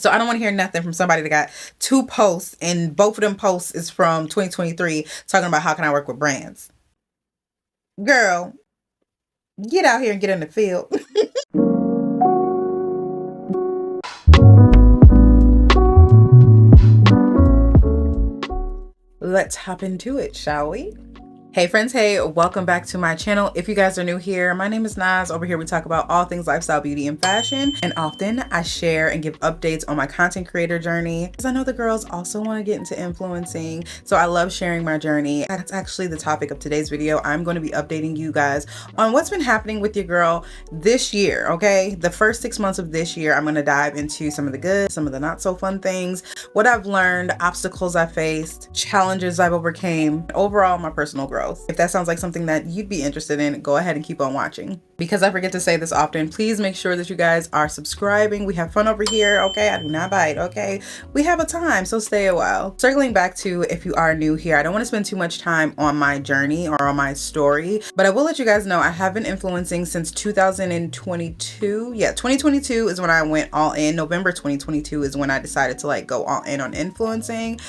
So I don't want to hear nothing from somebody that got 2 posts and both of them posts is from 2023 talking about how can I work with brands. Girl, get out here and get in the field. Let's hop into it, shall we? Hey friends, hey, welcome back to my channel. If you guys are new here, my name is Naz. Over here we talk about all things lifestyle, beauty, and fashion, and often I share and give updates on my content creator journey because I know the girls also want to get into influencing, so I love sharing my journey. That's actually the topic of today's video. I'm going to be updating you guys on what's been happening with your girl this year, okay? The first 6 months of this year, I'm going to dive into some of the good, some of the not so fun things, what I've learned, obstacles I faced, challenges I've overcame, overall my personal growth. If that sounds like something that you'd be interested in, go ahead and keep on watching. Because I forget to say this often, please make sure that you guys are subscribing. We have fun over here, okay? I do not bite, okay? We have a time, so stay a while. Circling back to if you are new here, I don't want to spend too much time on my journey or on my story, but I will let you guys know I have been influencing since 2022. Yeah, 2022 is when I went all in. November 2022 is when I decided to like go all in on influencing.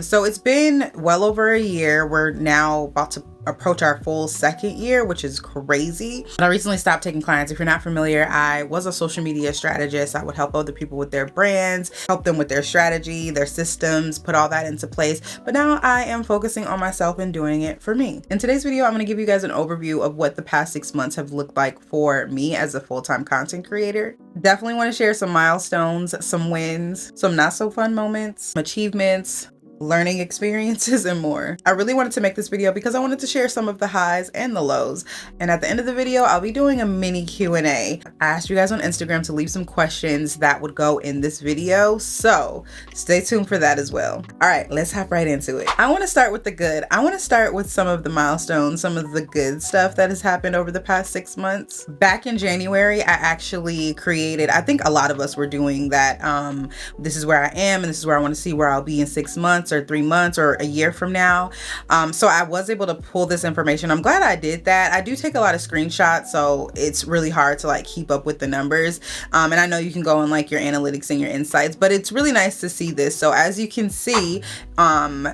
So it's been well over a year. We're now about to approach our full second year, which is crazy. But I recently stopped taking clients. If you're not familiar, I was a social media strategist. I would help other people with their brands, help them with their strategy, their systems, put all that into place. But now I am focusing on myself and doing it for me. In today's video, I'm going to give you guys an overview of what the past 6 months have looked like for me as a full-time content creator. Definitely want to share some milestones, some wins, some not so fun moments, achievements, learning experiences, and more. I really wanted to make this video because I wanted to share some of the highs and the lows. And at the end of the video, I'll be doing a mini Q&A. I asked you guys on Instagram to leave some questions that would go in this video, so stay tuned for that as well. All right, let's hop right into it. I want to start with the good. I want to start with some of the milestones, some of the good stuff that has happened over the past 6 months. Back in January, I actually created, I think a lot of us were doing that. This is where I am and this is where I want to see where I'll be in 6 months or 3 months or a year from now. So I was able to pull this information. I'm glad I did that. I do take a lot of screenshots, so it's really hard to like keep up with the numbers. And I know you can go on like your analytics and your insights, but it's really nice to see this. So as you can see,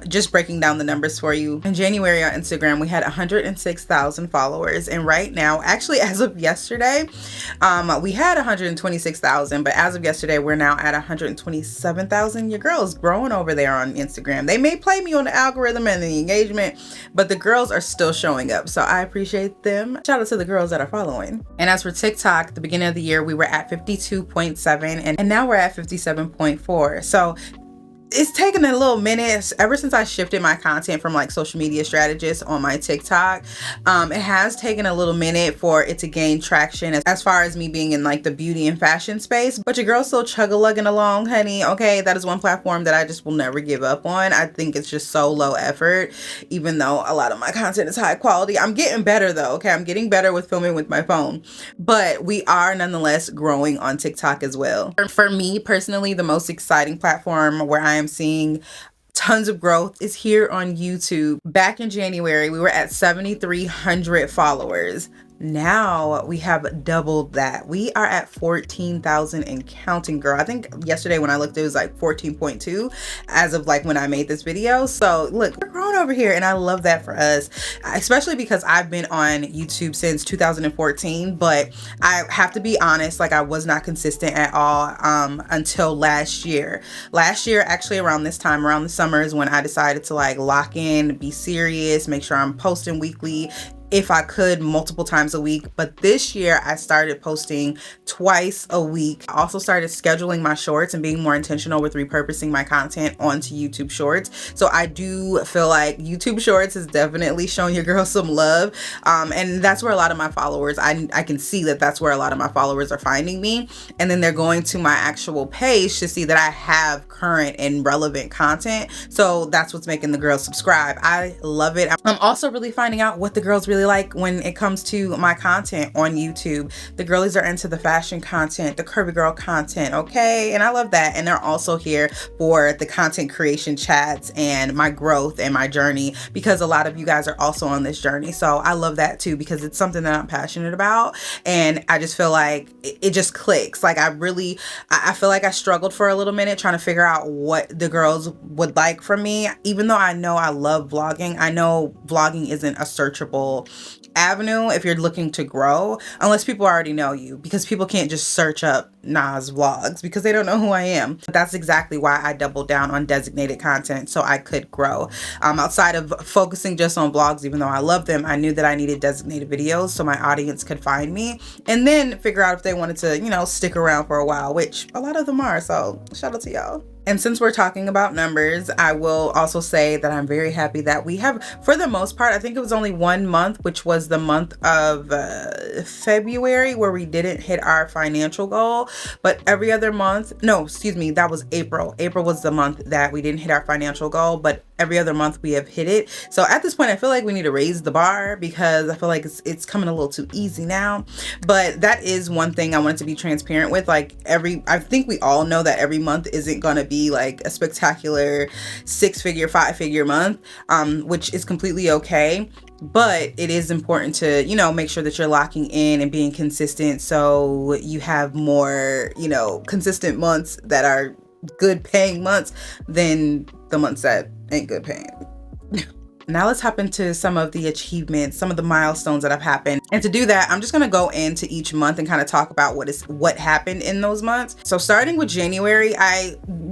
just breaking down the numbers for you, in January on Instagram, we had 106,000 followers. And right now, actually as of yesterday, we had 126,000, but as of yesterday, we're now at 127,000. Your girl's growing over there on Instagram. They may play me on the algorithm and the engagement, but the girls are still showing up. So I appreciate them. Shout out to the girls that are following. And as for TikTok, the beginning of the year, we were at 52.7 and now we're at 57.4. So it's taken a little minute ever since I shifted my content from like social media strategist on my TikTok. It has taken a little minute for it to gain traction as far as me being in like the beauty and fashion space, but your girl's still chug-a-lugging along, honey. Okay, that is one platform that I just will never give up on. I think it's just so low effort, even though a lot of my content is high quality. I'm getting better though, okay? I'm getting better with filming with my phone, but we are nonetheless growing on TikTok as well. For me personally, the most exciting platform where I am seeing tons of growth is here on YouTube. Back in January, we were at 7,300 followers. Now we have doubled that. We are at 14,000 and counting, girl. I think yesterday when I looked, it was like 14.2 as of like when I made this video. So look, we're growing over here and I love that for us, especially because I've been on YouTube since 2014, but I have to be honest, like I was not consistent at all until last year. Last year, actually around this time, around the summer is when I decided to like lock in, be serious, make sure I'm posting weekly, if I could multiple times a week. But this year I started posting twice a week. I also started scheduling my shorts and being more intentional with repurposing my content onto YouTube shorts. So I do feel like YouTube shorts has definitely shown your girl some love. And that's where a lot of my followers, I can see that that's where a lot of my followers are finding me. And then they're going to my actual page to see that I have current and relevant content. So that's what's making the girls subscribe. I love it. I'm also really finding out what the girls really really like when it comes to my content on YouTube. The girlies are into the fashion content, the curvy girl content, okay? And I love that. And they're also here for the content creation chats and my growth and my journey, because a lot of you guys are also on this journey. So I love that too, because it's something that I'm passionate about. And I just feel like it just clicks. Like I feel like I struggled for a little minute trying to figure out what the girls would like from me. Even though I know I love vlogging, I know vlogging isn't a searchable avenue if you're looking to grow, unless people already know you, because people can't just search up Nas vlogs because they don't know who I am. But that's exactly why I doubled down on designated content, so I could grow. Outside of focusing just on vlogs, even though I love them, I knew that I needed designated videos so my audience could find me and then figure out if they wanted to, you know, stick around for a while, which a lot of them are. So shout out to y'all. And since we're talking about numbers, I will also say that I'm very happy that we have, for the most part, I think it was only 1 month, which was the month of February, where we didn't hit our financial goal. But every other month, no, excuse me, that was April. April was the month that we didn't hit our financial goal, but every other month we have hit it. So at this point, I feel like we need to raise the bar, because I feel like it's coming a little too easy now. But that is one thing I wanted to be transparent with. Like I think we all know that every month isn't gonna be like a spectacular 6-figure, 5-figure month, which is completely okay. But it is important to, you know, make sure that you're locking in and being consistent, so you have more, you know, consistent months that are good paying months than the months that ain't good paying. Now let's hop into some of the achievements, some of the milestones that have happened. And to do that, I'm just gonna go into each month and kind of talk about what happened in those months. So starting with January,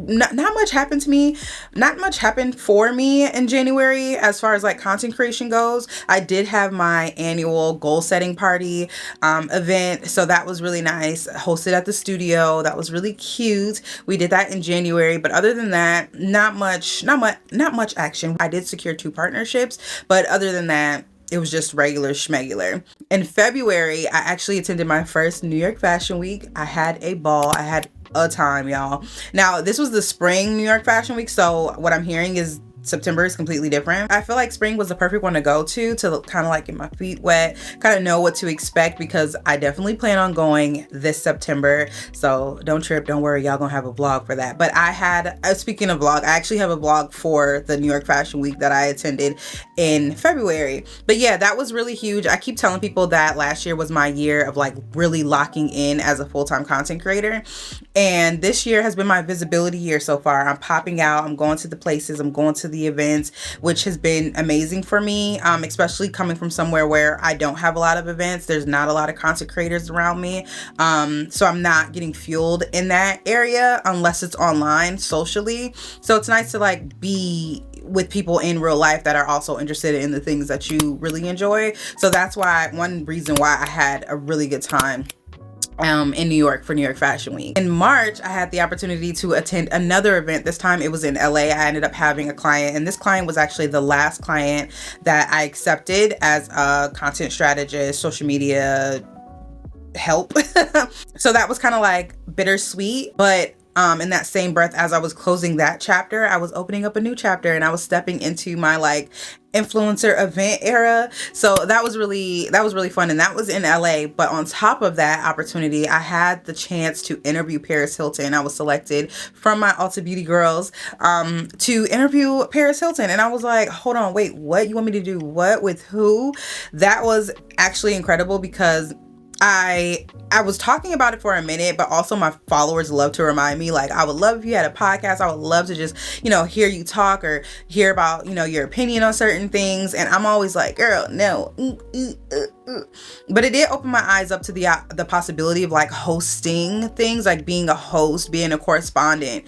not much happened to me. Not much happened for me in January as far as like content creation goes. I did have my annual goal setting party event. So that was really nice. Hosted at the studio. That was really cute. We did that in January. But other than that, not much action. I did secure 2 partnerships, but other than that, it was just regular schmegular. In February, I actually attended my first New York Fashion Week. I had a ball. I had a time, y'all. Now, this was the spring New York Fashion Week, so what I'm hearing is September is completely different. I feel like spring was the perfect one to go to kind of like get my feet wet, kind of know what to expect, because I definitely plan on going this September. So don't trip, don't worry, y'all gonna have a vlog for that. But I had, speaking of vlog, I actually have a vlog for the New York Fashion Week that I attended in February. But yeah, that was really huge. I keep telling people that last year was my year of like really locking in as a full-time content creator. And this year has been my visibility year so far. I'm popping out, I'm going to the places, I'm going to the events, which has been amazing for me, especially coming from somewhere where I don't have a lot of events. There's not a lot of content creators around me. So I'm not getting fueled in that area unless it's online socially. So it's nice to like be with people in real life that are also interested in the things that you really enjoy. So that's one reason why I had a really good time in New York for New York Fashion Week. In March, I had the opportunity to attend another event. This time it was in LA. I ended up having a client, and this client was actually the last client that I accepted as a content strategist, social media help. So that was kind of like bittersweet, but in that same breath, as I was closing that chapter, I was opening up a new chapter, and I was stepping into my like influencer event era. So that was really fun, and that was in LA. But on top of that opportunity, I had the chance to interview Paris Hilton. I was selected from my Ulta Beauty girls to interview Paris Hilton, and I was like, hold on, wait, what? You want me to do what with who? That was actually incredible, because I was talking about it for a minute, but also my followers love to remind me, like, I would love if you had a podcast. I would love to just, you know, hear you talk or hear about, you know, your opinion on certain things. And I'm always like, girl, no. But it did open my eyes up to the possibility of like hosting things, like being a host, being a correspondent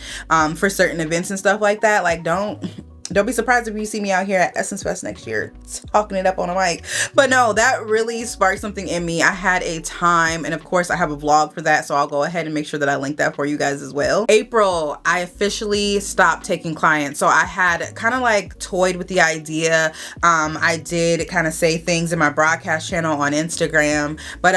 for certain events and stuff like that. Like, don't be surprised if you see me out here at Essence Fest next year talking it up on a mic. But no, that really sparked something in me. I had a time, and of course I have a vlog for that, so I'll go ahead and make sure that I link that for you guys as well. April, I officially stopped taking clients. So I had kind of like toyed with the idea. I did kind of say things in my broadcast channel on Instagram, but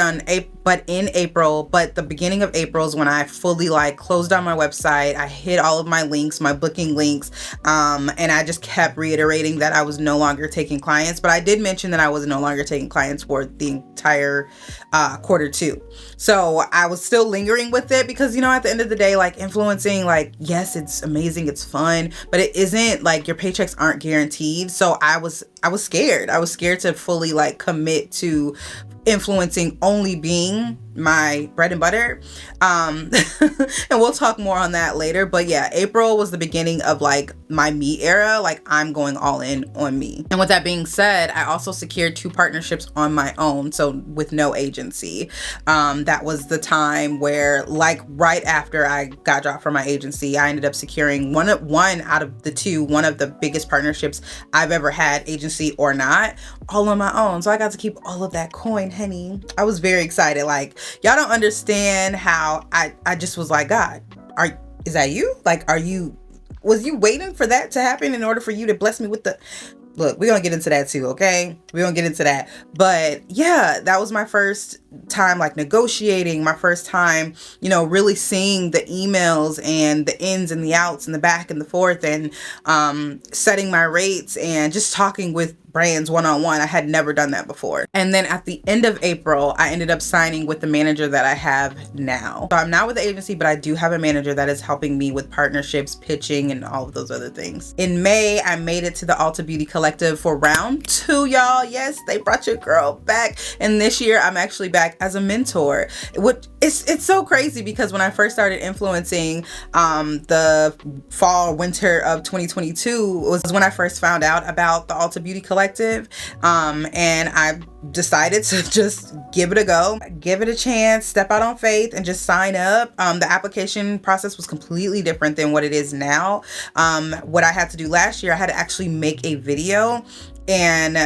the beginning of April is when I fully like closed down my website. I hid all of my links, my booking links, and I I just kept reiterating that I was no longer taking clients. But I did mention that I was no longer taking clients for the entire Q2. So I was still lingering with it because, you know, at the end of the day, like influencing, like, yes, it's amazing, it's fun, but it isn't like your paychecks aren't guaranteed. So I was scared. I was scared to fully like commit to influencing only being my bread and butter. And we'll talk more on that later. But yeah, April was the beginning of like my me era. Like I'm going all in on me. And with that being said, I also secured 2 partnerships on my own. So with no agency. That was the time where like right after I got dropped from my agency, I ended up securing one out of the 2, one of the biggest partnerships I've ever had, agency or not, all on my own. So I got to keep all of that coin, honey. I was very excited. Like, y'all don't understand how I just was like, God, is that you? Like, was you waiting for that to happen in order for you to bless me with the, look, we're gonna get into that too, okay? We're gonna get into that. But yeah, that was my first time like negotiating, my first time, you know, really seeing the emails and the ins and the outs and the back and the forth, and setting my rates and just talking with brands one-on-one. I had never done that before. And then at the end of April, I ended up signing with the manager that I have now. So I'm not with the agency, but I do have a manager that is helping me with partnerships, pitching, and all of those other things. In May, I made it to the Ulta Beauty Collective for round 2, y'all. Yes, they brought your girl back. And this year, I'm actually back as a mentor. It's so crazy because when I first started influencing the fall, winter of 2022 was when I first found out about the Ulta Beauty Collective. And I decided to just give it a go, give it a chance, step out on faith, and just sign up. The application process was completely different than what it is now. What I had to do last year, I had to actually make a video and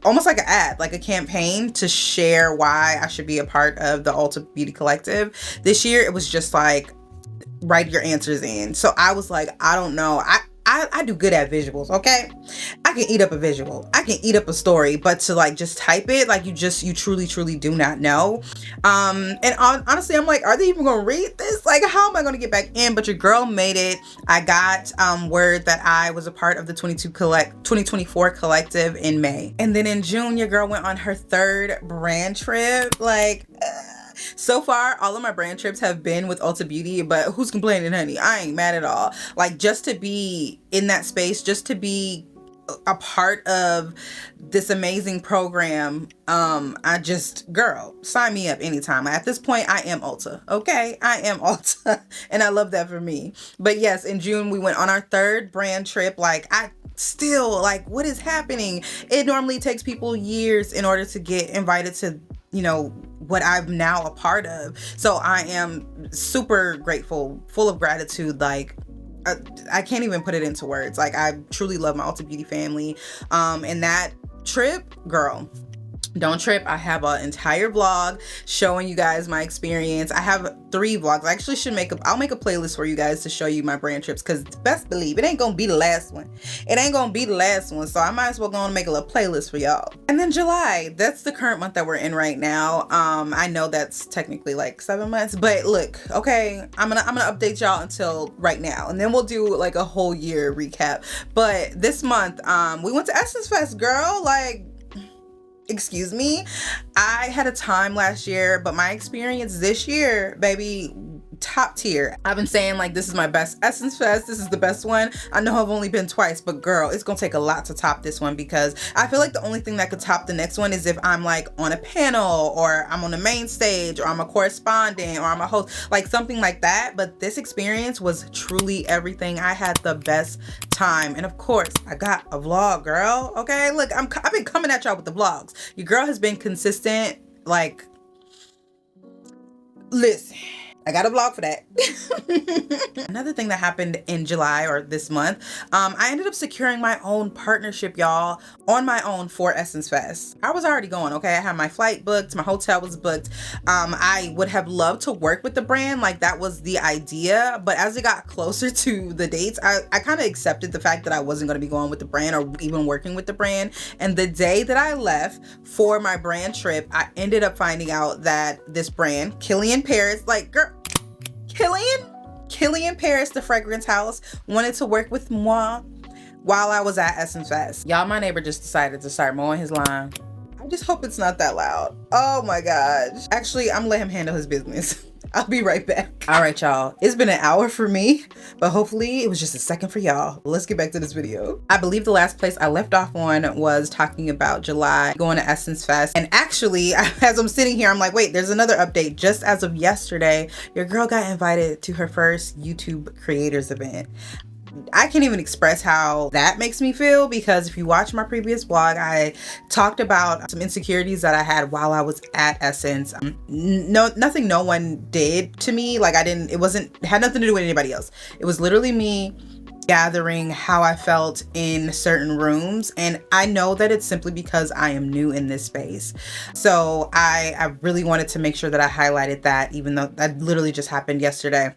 almost like an ad, like a campaign to share why I should be a part of the Ulta Beauty Collective. This year, it was just like, write your answers in. So I was like, I don't know. I do good at visuals, okay? I can eat up a visual. I can eat up a story, but to like just type it, like you truly do not know. Honestly, I'm like, are they even gonna read this? Like, how am I gonna get back in? But your girl made it. I got word that I was a part of the 2024 collective in May. And then in June, your girl went on her 3rd brand trip. Like, so far, all of my brand trips have been with Ulta Beauty, but who's complaining, honey? I ain't mad at all. Like, just to be in that space, just to be a part of this amazing program, girl, sign me up anytime. At this point, I am Ulta, okay? I am Ulta, and I love that for me. But yes, in June, we went on our 3rd brand trip. Like, what is happening? It normally takes people years in order to get invited to, you know, what I'm now a part of. So I am super grateful, full of gratitude. Like, I can't even put it into words. Like, I truly love my Ulta Beauty family. And that trip, girl, don't trip. I have an entire vlog showing you guys my experience. I have 3 vlogs. I actually I'll make a playlist for you guys to show you my brand trips, because best believe it ain't gonna be the last one. It ain't gonna be the last one. So I might as well go and make a little playlist for y'all. And then July, that's the current month that we're in right now. I know that's technically like 7 months, but look, okay, I'm gonna update y'all until right now, and then we'll do like a whole year recap. But this month, we went to Essence Fest, girl. Like, excuse me, I had a time last year, but my experience this year, baby, top tier. I've been saying like, this is my best Essence Fest. This is the best one. I know I've only been twice, but girl, it's gonna take a lot to top this one, because I feel like the only thing that could top the next one is if I'm like on a panel, or I'm on the main stage, or I'm a correspondent, or I'm a host, like something like that. But this experience was truly everything. I had the best time. And of course, I got a vlog, girl. Okay, look, I've been coming at y'all with the vlogs. Your girl has been consistent. Like, listen, I got a vlog for that. Another thing that happened in July, or this month, I ended up securing my own partnership, y'all, on my own for Essence Fest. I was already going, okay? I had my flight booked, my hotel was booked. I would have loved to work with the brand, like that was the idea. But as it got closer to the dates, I kind of accepted the fact that I wasn't going to be going with the brand or even working with the brand. And the day that I left for my brand trip, I ended up finding out that this brand, Killian Paris, like, girl, Killian Paris, the fragrance house, wanted to work with moi while I was at Essence Fest. Y'all, my neighbor just decided to start mowing his lawn. I just hope it's not that loud. Oh my gosh. Actually, I'm gonna let him handle his business. I'll be right back. All right, y'all. It's been an hour for me, but hopefully it was just a second for y'all. Let's get back to this video. I believe the last place I left off on was talking about July going to Essence Fest. And actually, as I'm sitting here, I'm like, wait, there's another update. Just as of yesterday, your girl got invited to her first YouTube creators event. I can't even express how that makes me feel, because if you watch my previous vlog, I talked about some insecurities that I had while I was at Essence. Nothing no one did to me. Like had nothing to do with anybody else. It was literally me gathering how I felt in certain rooms. And I know that it's simply because I am new in this space. So I really wanted to make sure that I highlighted that, even though that literally just happened yesterday.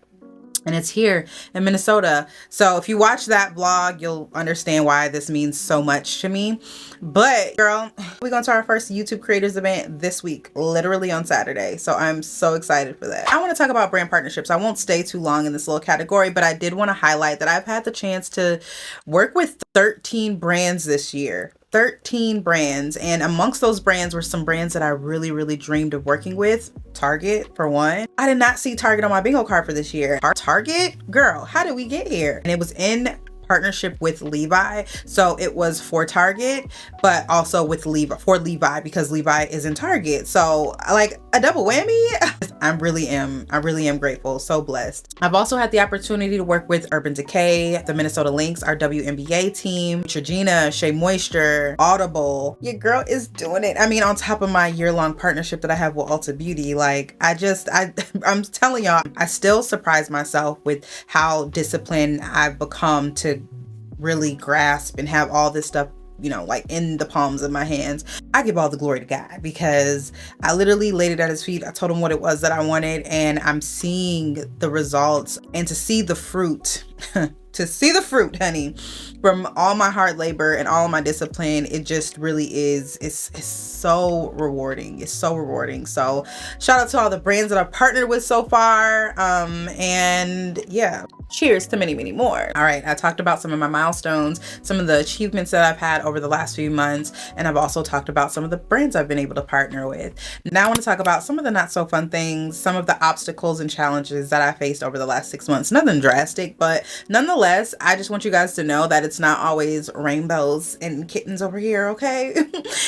And it's here in Minnesota. So if you watch that vlog, you'll understand why this means so much to me. But girl, we're going to our first YouTube creators event this week, literally on Saturday. So I'm so excited for that. I want to talk about brand partnerships. I won't stay too long in this little category, but I did want to highlight that I've had the chance to work with 13 brands this year. 13 brands, and amongst those brands were some brands that I really dreamed of working with. Target, for one. I did not see Target on my bingo card for this year. Target? Girl, how did we get here? And it was in partnership with Levi. So it was for Target, but also with for Levi, because Levi is in Target. So like a double whammy. I really am grateful. So blessed. I've also had the opportunity to work with Urban Decay, the Minnesota Lynx, our WNBA team, Trigina, Shea Moisture, Audible. Your girl is doing it. I mean, on top of my year-long partnership that I have with Ulta Beauty, like I'm telling y'all, I still surprise myself with how disciplined I've become to really grasp and have all this stuff, you know, like in the palms of my hands. I give all the glory to God, because I literally laid it at his feet. I told him what it was that I wanted, and I'm seeing the results, and to see the fruit, to see the fruit, honey, from all my hard labor and all my discipline. It just really is. It's so rewarding. It's so rewarding. So shout out to all the brands that I've partnered with so far. And yeah, cheers to many more. All right, I talked about some of my milestones, some of the achievements that I've had over the last few months, and I've also talked about some of the brands I've been able to partner with. Now I want to talk about some of the not so fun things, some of the obstacles and challenges that I faced over the last 6 months. Nothing drastic, but nonetheless, I just want you guys to know that it's not always rainbows and kittens over here, okay?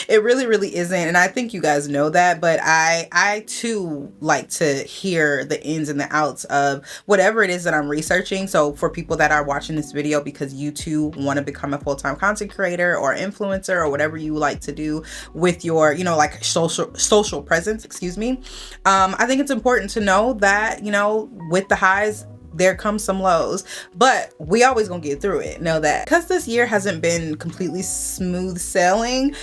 It really isn't, and I think you guys know that, but I too like to hear the ins and the outs of whatever it is that I'm researching. So for people that are watching this video because you too want to become a full-time content creator or influencer or whatever you like to do with your, you know, like social presence, excuse me. I think it's important to know that, you know, with the highs, there comes some lows, but we always gonna get through it. Know that. Because this year hasn't been completely smooth sailing,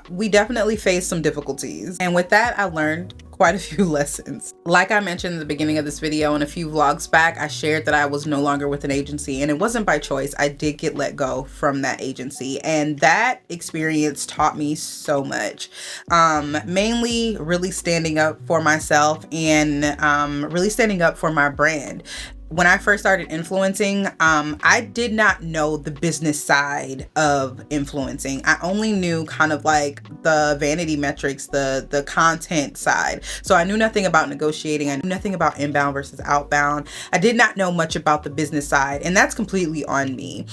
we definitely faced some difficulties. And with that, I learned quite a few lessons. Like I mentioned in the beginning of this video and a few vlogs back, I shared that I was no longer with an agency, and it wasn't by choice. I did get let go from that agency, and that experience taught me so much. Mainly really standing up for myself and really standing up for my brand. When I first started influencing, I did not know the business side of influencing. I only knew kind of like the vanity metrics, the content side. So I knew nothing about negotiating. I knew nothing about inbound versus outbound. I did not know much about the business side, and that's completely on me.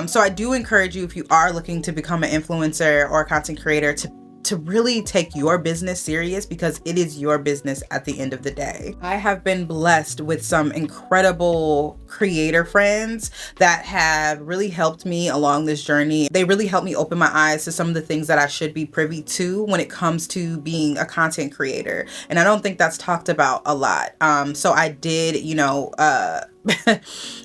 So I do encourage you, if you are looking to become an influencer or a content creator, to really take your business serious, because it is your business at the end of the day. I have been blessed with some incredible creator friends that have really helped me along this journey. They really helped me open my eyes to some of the things that I should be privy to when it comes to being a content creator. And I don't think that's talked about a lot. So I did, you know,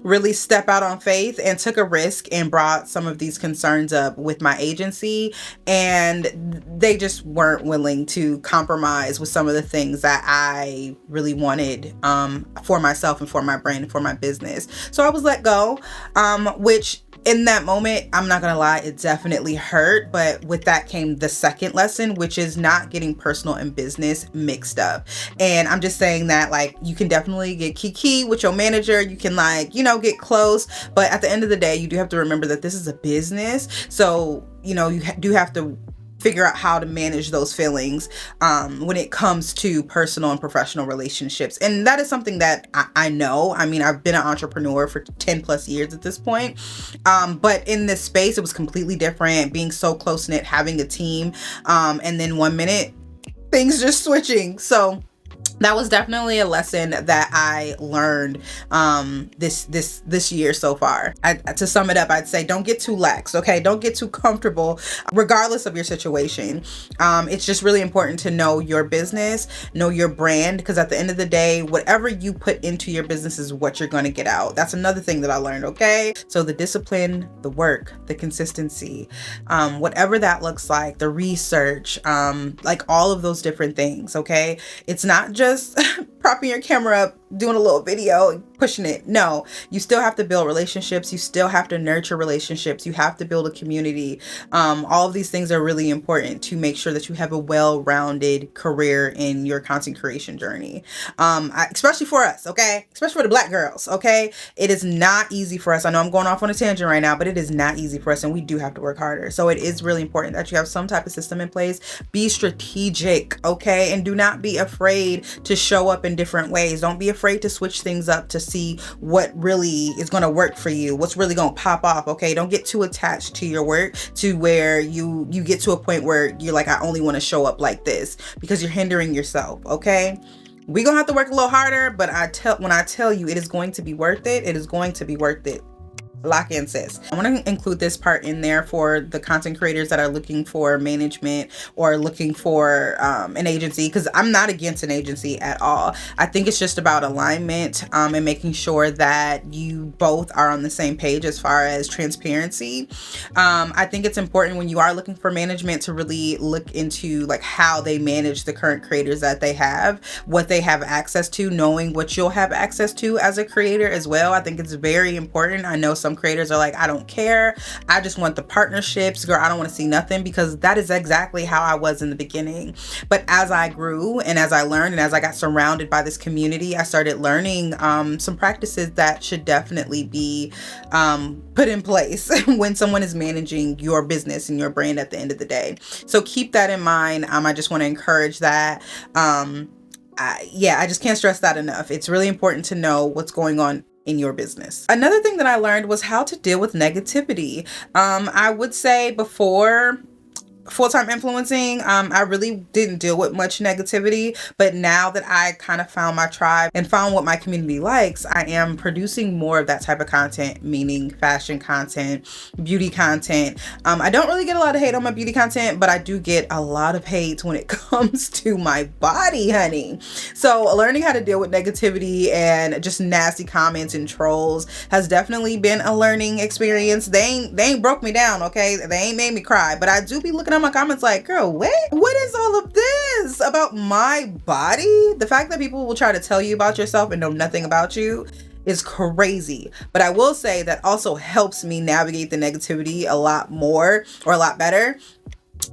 really step out on faith and took a risk and brought some of these concerns up with my agency, and they just weren't willing to compromise with some of the things that I really wanted for myself and for my brand and for my business. So I was let go, which In that moment, I'm not gonna lie, it definitely hurt. But with that came the second lesson, which is not getting personal and business mixed up. And I'm just saying that, like, you can definitely get kiki with your manager. You can, like, you know, get close. But at the end of the day, you do have to remember that this is a business. So, you know, you do have to figure out how to manage those feelings when it comes to personal and professional relationships. And that is something that I know. I mean, I've been an entrepreneur for 10 plus years at this point. But in this space, it was completely different, being so close knit, having a team. And then 1 minute, things just switching. So that was definitely a lesson that I learned this year so far. To sum it up, I'd say don't get too lax, okay? Don't get too comfortable, regardless of your situation. It's just really important to know your business, know your brand, because at the end of the day, whatever you put into your business is what you're going to get out. That's another thing that I learned, okay? So the discipline, the work, the consistency, whatever that looks like, the research, like all of those different things, okay? It's not just propping your camera up, doing a little video and pushing it. No, you still have to build relationships. You still have to nurture relationships. You have to build a community. All of these things are really important to make sure that you have a well-rounded career in your content creation journey. Especially for us, okay? Especially for the Black girls, okay? It is not easy for us. I know I'm going off on a tangent right now, but it is not easy for us, and we do have to work harder. So it is really important that you have some type of system in place. Be strategic, okay? And do not be afraid to show up in different ways. Don't be afraid to switch things up to see what really is going to work for you, what's really going to pop off, okay? Don't get too attached to your work to where you get to a point where you're like, I only want to show up like this, because you're hindering yourself, okay? We're going to have to work a little harder, but when I tell you it is going to be worth it, it is going to be worth it. Lock in, sis. I want to include this part in there for the content creators that are looking for management or looking for an agency, because I'm not against an agency at all. I think it's just about alignment and making sure that you both are on the same page as far as transparency. I think it's important when you are looking for management to really look into like how they manage the current creators that they have, what they have access to, knowing what you'll have access to as a creator as well. I think it's very important. I know some creators are like, I don't care, I just want the partnerships, girl, I don't want to see nothing, because that is exactly how I was in the beginning. But as I grew and as I learned and as I got surrounded by this community, I started learning some practices that should definitely be put in place when someone is managing your business and your brand at the end of the day. So keep that in mind. I just want to encourage that. I just can't stress that enough. It's really important to know what's going on in your business. Another thing that I learned was how to deal with negativity. I would say before full-time influencing, I really didn't deal with much negativity, but now that I kind of found my tribe and found what my community likes, I am producing more of that type of content, meaning fashion content, beauty content. I don't really get a lot of hate on my beauty content, but I do get a lot of hate when it comes to my body, honey. So learning how to deal with negativity and just nasty comments and trolls has definitely been a learning experience. They ain't broke me down, okay? They ain't made me cry, but I do be looking at my comments like, girl, what is all of this about my body? The fact that people will try to tell you about yourself and know nothing about you is crazy. But I will say that also helps me navigate the negativity a lot more, or a lot better,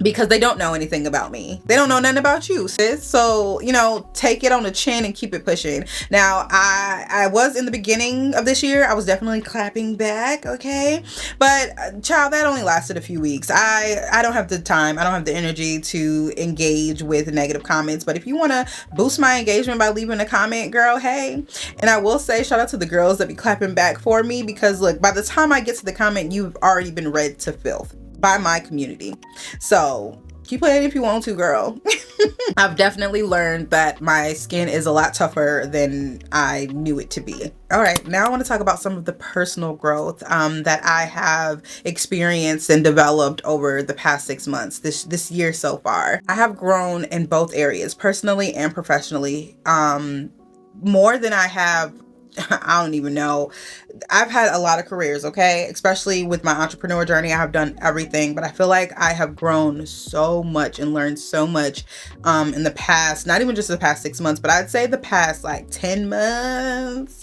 because they don't know anything about me. They don't know nothing about you, sis. So, you know, take it on the chin and keep it pushing. Now, I was in the beginning of this year, I was definitely clapping back, okay? But child, that only lasted a few weeks. I don't have the time, I don't have the energy to engage with negative comments. But if you want to boost my engagement by leaving a comment, girl, hey. And I will say shout out to the girls that be clapping back for me, because look, by the time I get to the comment, you've already been read to filth by my community. So keep playing if you want to, girl. I've definitely learned that my skin is a lot tougher than I knew it to be. All right, now I want to talk about some of the personal growth that I have experienced and developed over the past 6 months, this year so far. I have grown in both areas, personally and professionally, more than I have I don't even know. I've had a lot of careers, okay? Especially with my entrepreneur journey, I have done everything, but I feel like I have grown so much and learned so much in the past, not even just the past 6 months, but I'd say the past like 10 months,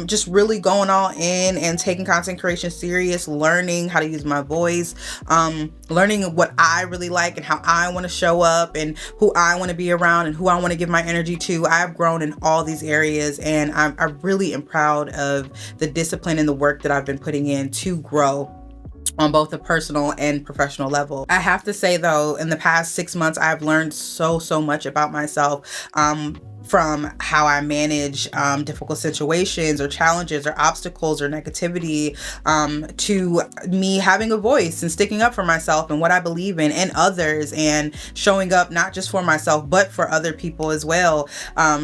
just really going all in and taking content creation serious, learning how to use my voice, learning what I really like and how I want to show up and who I want to be around and who I want to give my energy to. I've grown in all these areas, and I really am proud of the discipline and the work that I've been putting in to grow on both a personal and professional level. I have to say though, in the past 6 months, I've learned so much about myself. From how I manage difficult situations or challenges or obstacles or negativity, to me having a voice and sticking up for myself and what I believe in and others, and showing up not just for myself but for other people as well,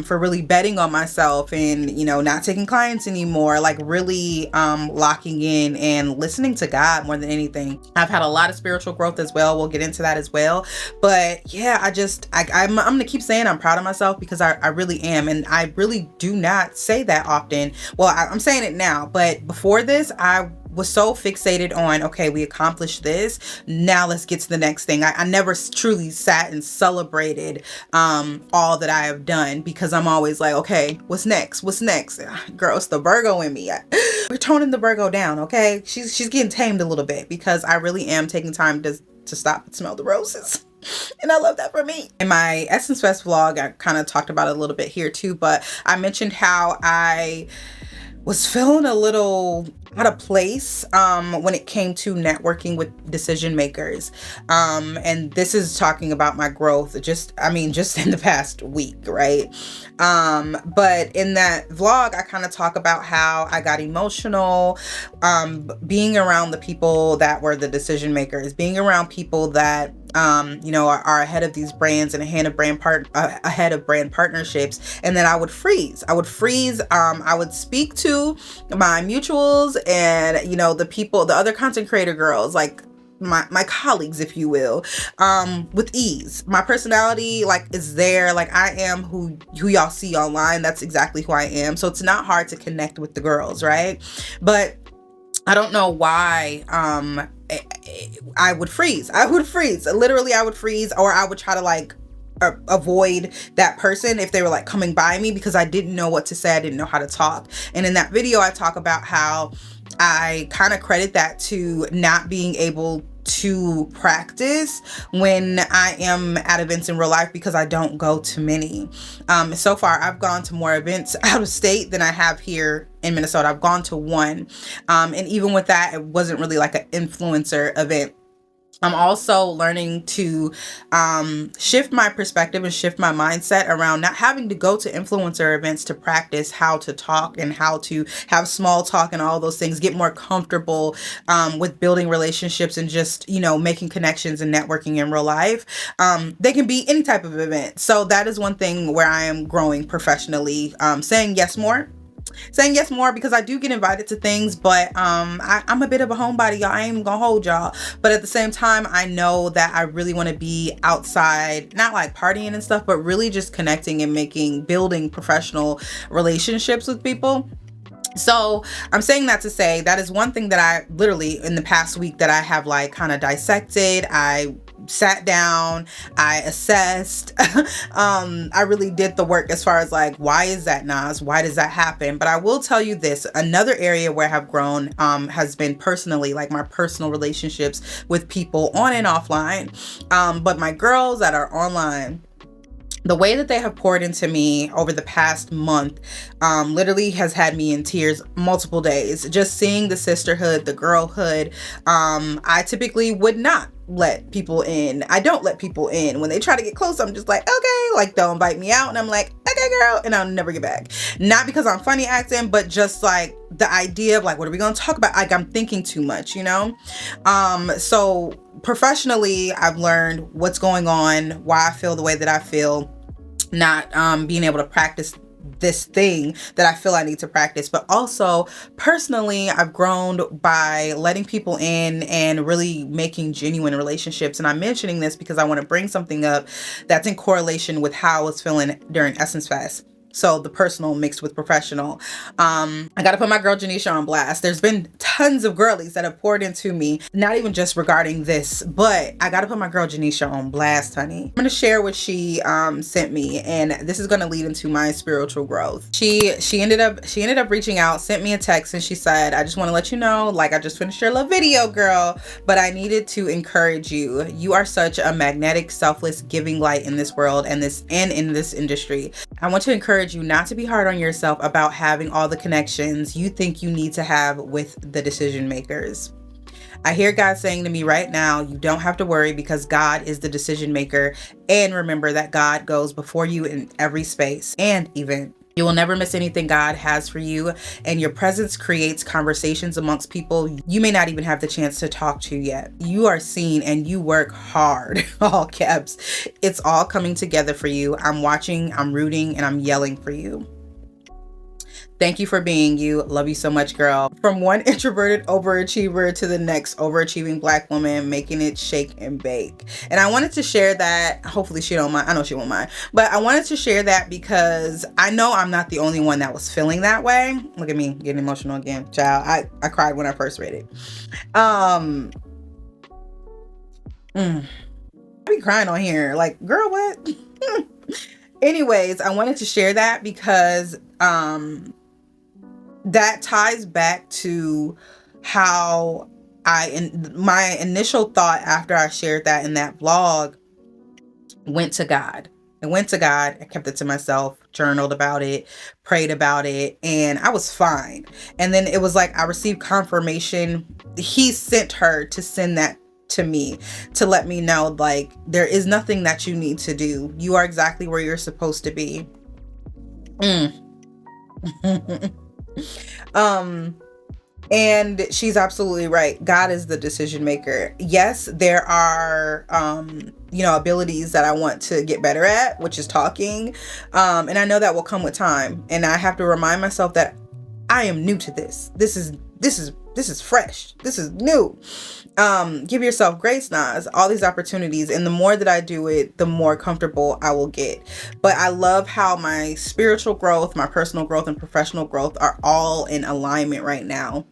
for really betting on myself and not taking clients anymore, like really locking in and listening to God more than anything. I've had a lot of spiritual growth as well. We'll get into that as well. But yeah, I'm gonna keep saying I'm proud of myself, because I really am, and I really do not say that often. Well, I'm saying it now, but before this, I was so fixated on, okay, we accomplished this, now let's get to the next thing. I never truly sat and celebrated all that I have done, because I'm always like, okay, what's next? Girl, it's the Virgo in me. We're toning the Virgo down, okay? She's getting tamed a little bit, because I really am taking time to stop and smell the roses. And I love that for me. In my Essence Fest vlog, I kind of talked about it a little bit here too, but I mentioned how I was feeling a little out of place when it came to networking with decision makers. And this is talking about my growth, just in the past week, right? But in that vlog, I kind of talk about how I got emotional, being around the people that were the decision makers, being around people that are ahead of these brands and ahead of brand partnerships. And then I would freeze. I would speak to my mutuals and, the other content creator girls, like my colleagues, if you will, with ease. My personality is there. I am who y'all see online. That's exactly who I am. So it's not hard to connect with the girls, right? But I don't know why I would freeze. Literally, I would freeze, or I would try to avoid that person if they were coming by me, because I didn't know what to say. I didn't know how to talk. And in that video, I talk about how I kind of credit that to not being able to practice when I am at events in real life, because I don't go to many. So far, I've gone to more events out of state than I have here in Minnesota. I've gone to one. And even with that, it wasn't really like an influencer event. I'm also learning to shift my perspective and shift my mindset around not having to go to influencer events to practice how to talk and how to have small talk and all those things, get more comfortable with building relationships and just, making connections and networking in real life. They can be any type of event. So that is one thing where I am growing professionally, saying yes more, because I do get invited to things, but I'm a bit of a homebody, y'all. I ain't gonna hold y'all. But at the same time, I know that I really want to be outside, not like partying and stuff, but really just connecting and building professional relationships with people. So I'm saying that to say that is one thing that I literally in the past week that I have kind of dissected. I sat down, I assessed, I really did the work as far as why is that, Nas? Why does that happen? But I will tell you this, another area where I have grown has been personally, my personal relationships with people on and offline. But my girls that are online, the way that they have poured into me over the past month literally has had me in tears multiple days. Just seeing the sisterhood, the girlhood. I typically would not let people in. I don't let people in. When they try to get close, I'm just okay, they'll invite me out and I'm okay, girl, and I'll never get back. Not because I'm funny acting, but just the idea of what are we going to talk about? I'm thinking too much, So professionally, I've learned what's going on, why I feel the way that I feel, not being able to practice this thing that I feel I need to practice. But also personally, I've grown by letting people in and really making genuine relationships. And I'm mentioning this because I want to bring something up that's in correlation with how I was feeling during Essence Fest. So the personal mixed with professional. I gotta put my girl Janisha on blast. There's been tons of girlies that have poured into me, not even just regarding this, but I gotta put my girl Janisha on blast, honey. I'm gonna share what she sent me, and this is gonna lead into my spiritual growth. She ended up reaching out, sent me a text, and she said, I just want to let you know, like, I just finished your little video, girl, but I needed to encourage you. You are such a magnetic, selfless, giving light in this world and in this industry. I want to encourage you not to be hard on yourself about having all the connections you think you need to have with the decision makers. I hear God saying to me right now, you don't have to worry because God is the decision maker. And remember that God goes before you in every space and event. You will never miss anything God has for you, and your presence creates conversations amongst people you may not even have the chance to talk to yet. You are seen and you work hard, all caps. It's all coming together for you. I'm watching, I'm rooting, and I'm yelling for you. Thank you for being you. Love you so much, girl. From one introverted overachiever to the next overachieving Black woman, making it shake and bake. And I wanted to share that. Hopefully she don't mind. I know she won't mind. But I wanted to share that because I know I'm not the only one that was feeling that way. Look at me getting emotional again. Child, I cried when I first read it. I be crying on here. Like, girl, what? Anyways, I wanted to share that because that ties back to how my initial thought after I shared that in that vlog went to God. I went to God, I kept it to myself, journaled about it, prayed about it, and I was fine. And then it was like I received confirmation. He sent her to send that to me to let me know, like, there is nothing that you need to do. You are exactly where you're supposed to be. And she's absolutely right. God is the decision maker. Yes, there are abilities that I want to get better at, which is talking, and I know that will come with time, and I have to remind myself that I am new to this. This is fresh. This is new. Give yourself grace, Nas. All these opportunities, and the more that I do it, the more comfortable I will get. But I love how my spiritual growth, my personal growth, and professional growth are all in alignment right now.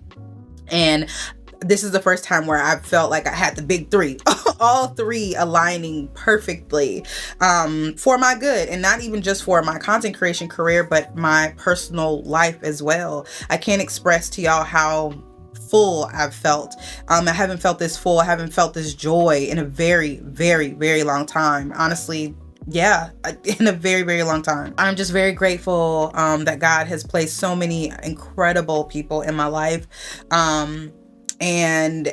And this is the first time where I felt like I had the big three, all three aligning perfectly for my good, and not even just for my content creation career, but my personal life as well. I can't express to y'all how full I've felt. I haven't felt this full. I haven't felt this joy in a very, very, very long time. Honestly, yeah, in a very, very long time. I'm just very grateful that God has placed so many incredible people in my life. And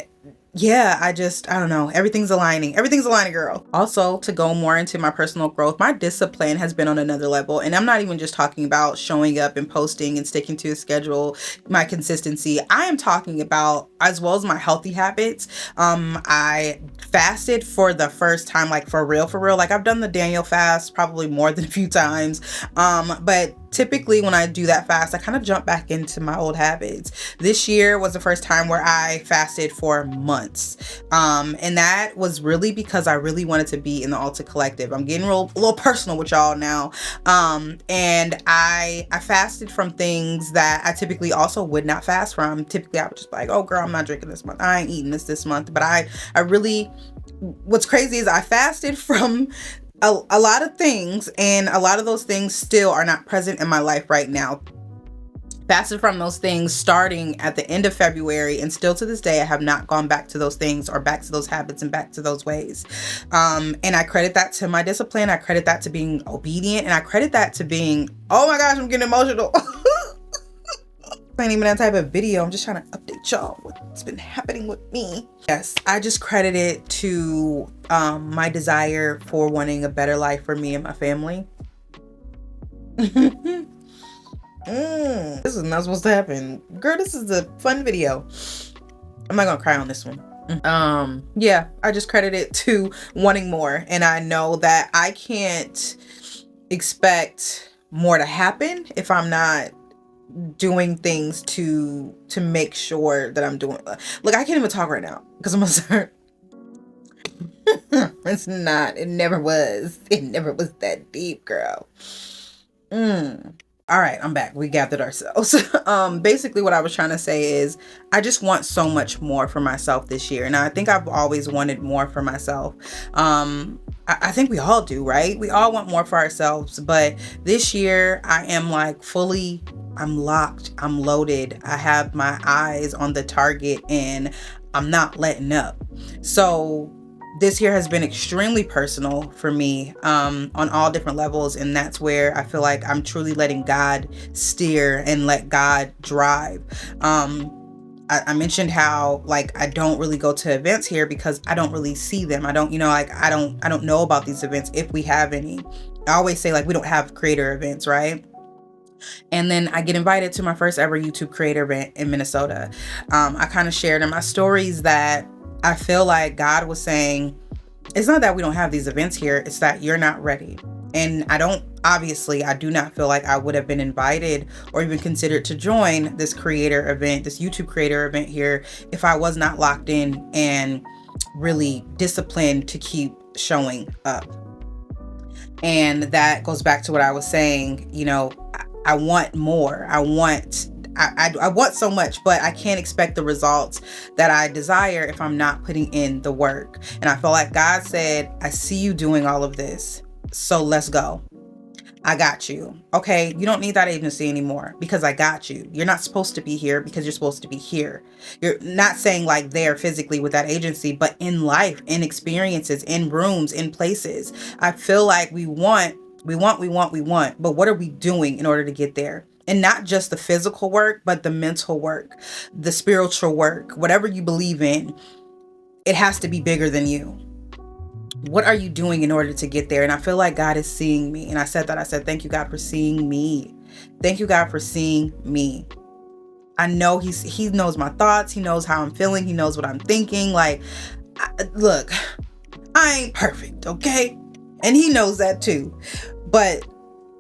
yeah, I don't know. Everything's aligning, girl. Also, to go more into my personal growth, my discipline has been on another level. And I'm not even just talking about showing up and posting and sticking to a schedule, my consistency. I am talking about, as well as my healthy habits. I fasted for the first time, like for real. Like, I've done the Daniel fast probably more than a few times. But typically when I do that fast, I kind of jump back into my old habits. This year was the first time where I fasted for months. And that was really because I really wanted to be in the Alta Collective. I'm getting a little personal with y'all now. And I fasted from things that I typically also would not fast from. Typically I would just be like, oh girl, I'm not drinking this month. I ain't eating this month. But I really, what's crazy is I fasted from a lot of things, and a lot of those things still are not present in my life right now. Fasted from those things starting at the end of February, and still to this day I have not gone back to those things or back to those habits and back to those ways. And I credit that to my discipline. I credit that to being obedient, and I credit that to being, oh my gosh, I'm getting emotional. Ain't even that type of video. I'm just trying to update y'all what's been happening with me. Yes, I just credit it to my desire for wanting a better life for me and my family. This is not supposed to happen, girl. This is a fun video. I'm not gonna cry on this one. Yeah, I just credit it to wanting more, and I know that I can't expect more to happen if I'm not doing things to make sure that I'm doing. Look, I can't even talk right now because I'm gonna start. It never was that deep, girl. All right, I'm back. We gathered ourselves. Basically what I was trying to say is I just want so much more for myself this year. Now, I think I've always wanted more for myself. I think we all do, right? We all want more for ourselves. But this year I am like fully, I'm locked, I'm loaded. I have my eyes on the target and I'm not letting up. So this year has been extremely personal for me, on all different levels. And that's where I feel like I'm truly letting God steer and let God drive. I mentioned how like I don't really go to events here because I don't really see them. I don't, like I don't know about these events if we have any. I always say like we don't have creator events, right? And then I get invited to my first ever YouTube creator event in Minnesota. I kind of shared in my stories that I feel like God was saying, it's not that we don't have these events here, it's that you're not ready. And I do not feel like I would have been invited or even considered to join this creator event, this YouTube creator event here, if I was not locked in and really disciplined to keep showing up. And that goes back to what I was saying, I want more. I want so much, but I can't expect the results that I desire if I'm not putting in the work. And I feel like God said, I see you doing all of this, so let's go. I got you. Okay, you don't need that agency anymore because I got you. You're not supposed to be here because you're supposed to be here. You're not saying like there physically with that agency, but in life, in experiences, in rooms, in places. I feel like we want, but what are we doing in order to get there? And not just the physical work, but the mental work, the spiritual work, whatever you believe in, it has to be bigger than you. What are you doing in order to get there? And I feel like God is seeing me. And I said, thank you, God, for seeing me. Thank you, God, for seeing me. I know he knows my thoughts. He knows how I'm feeling. He knows what I'm thinking. Like, look, I ain't perfect, okay? And he knows that too. But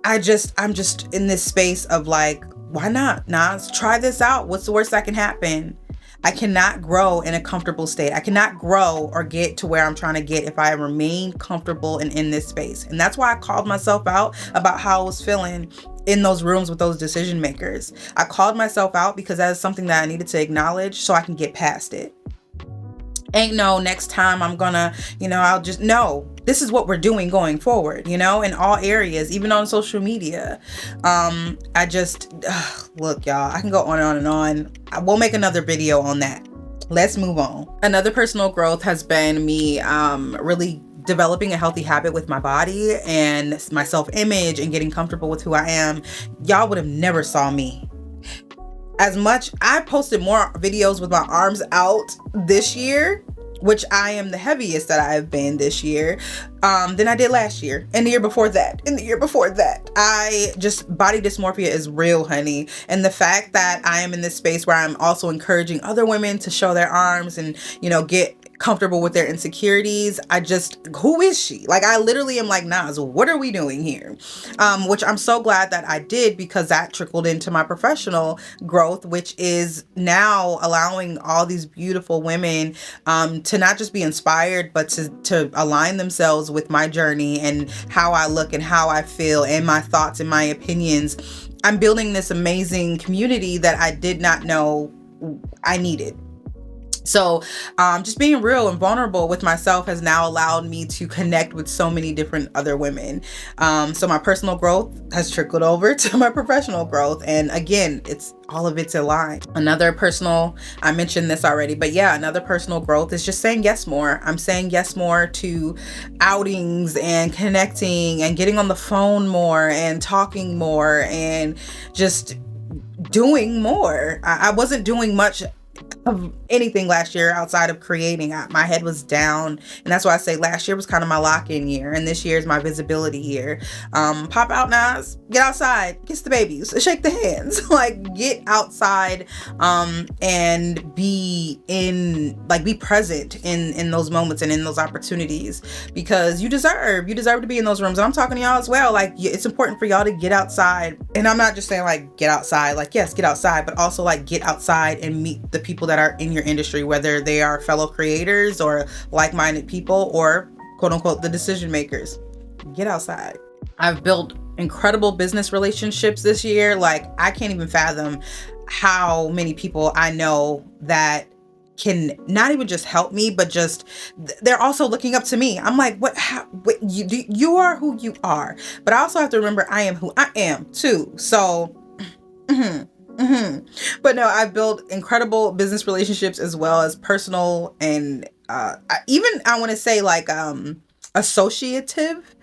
I'm just in this space of like, why not? Nas, try this out. What's the worst that can happen? I cannot grow in a comfortable state. I cannot grow or get to where I'm trying to get if I remain comfortable and in this space. And that's why I called myself out about how I was feeling in those rooms with those decision makers. I called myself out because that is something that I needed to acknowledge so I can get past it. Ain't no next time I'm gonna, I'll just, no, this is what we're doing going forward, in all areas, even on social media. Look, y'all, I can go on and on and on. I will make another video on that. Let's move on. Another personal growth has been me really developing a healthy habit with my body and my self-image and getting comfortable with who I am. Y'all would have never saw me. As much, I posted more videos with my arms out this year, which I am the heaviest that I have been this year, than I did last year. And the year before that. Body dysmorphia is real, honey. And the fact that I am in this space where I'm also encouraging other women to show their arms and, get comfortable with their insecurities. Who is she? Like, I literally am like, Nas, what are we doing here? Which I'm so glad that I did, because that trickled into my professional growth, which is now allowing all these beautiful women to not just be inspired, but to align themselves with my journey and how I look and how I feel and my thoughts and my opinions. I'm building this amazing community that I did not know I needed. So just being real and vulnerable with myself has now allowed me to connect with so many different other women. So my personal growth has trickled over to my professional growth. And again, all of it's aligned. Another personal, I mentioned this already, but yeah, another personal growth is just saying yes more. I'm saying yes more to outings and connecting and getting on the phone more and talking more and just doing more. I wasn't doing much of anything last year outside of creating. My head was down, and that's why I say last year was kind of my lock-in year, and this year is my visibility year. Pop out, Nas, get outside, kiss the babies, shake the hands, like get outside, and be present in those moments and in those opportunities, because you deserve to be in those rooms. And I'm talking to y'all as well. Like, it's important for y'all to get outside, and I'm not just saying like get outside, like yes, get outside, but also like get outside and meet the people that are in your industry, whether they are fellow creators or like-minded people or quote unquote the decision makers. Get outside. I've built incredible business relationships this year. Like, I can't even fathom how many people I know that can not even just help me, but just they're also looking up to me. I'm like, what you are who you are, but I also have to remember I am who I am too. So but no, I've built incredible business relationships as well as personal and I want to say like associative.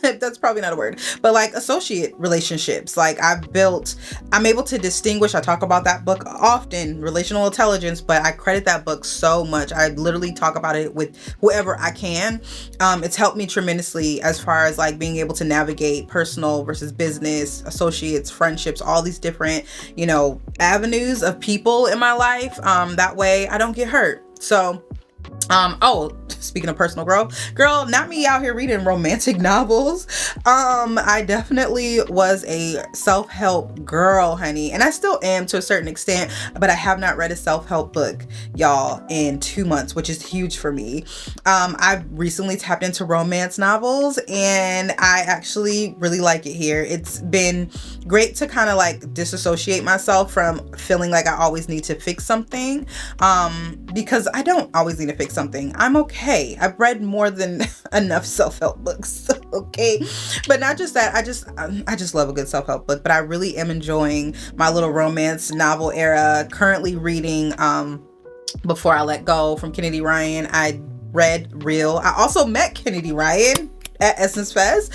That's probably not a word, but like associate relationships. Like I'm able to distinguish. I talk about that book often, Relational Intelligence, but I credit that book so much. I literally talk about it with whoever I can. It's helped me tremendously as far as like being able to navigate personal versus business, associates, friendships, all these different, avenues of people in my life. That way I don't get hurt. So speaking of personal growth, girl, not me out here reading romantic novels. I definitely was a self-help girl, honey, and I still am to a certain extent, but I have not read a self-help book, y'all, in 2 months, which is huge for me. I've recently tapped into romance novels, and I actually really like it here. It's been great to kind of like disassociate myself from feeling like I always need to fix something, because I don't always need to fix something. I'm okay. I've read more than enough self-help books. Okay. But not just that. I just love a good self-help book, but I really am enjoying my little romance novel era. Currently reading Before I Let Go from Kennedy Ryan. I read Real. I also met Kennedy Ryan at Essence Fest.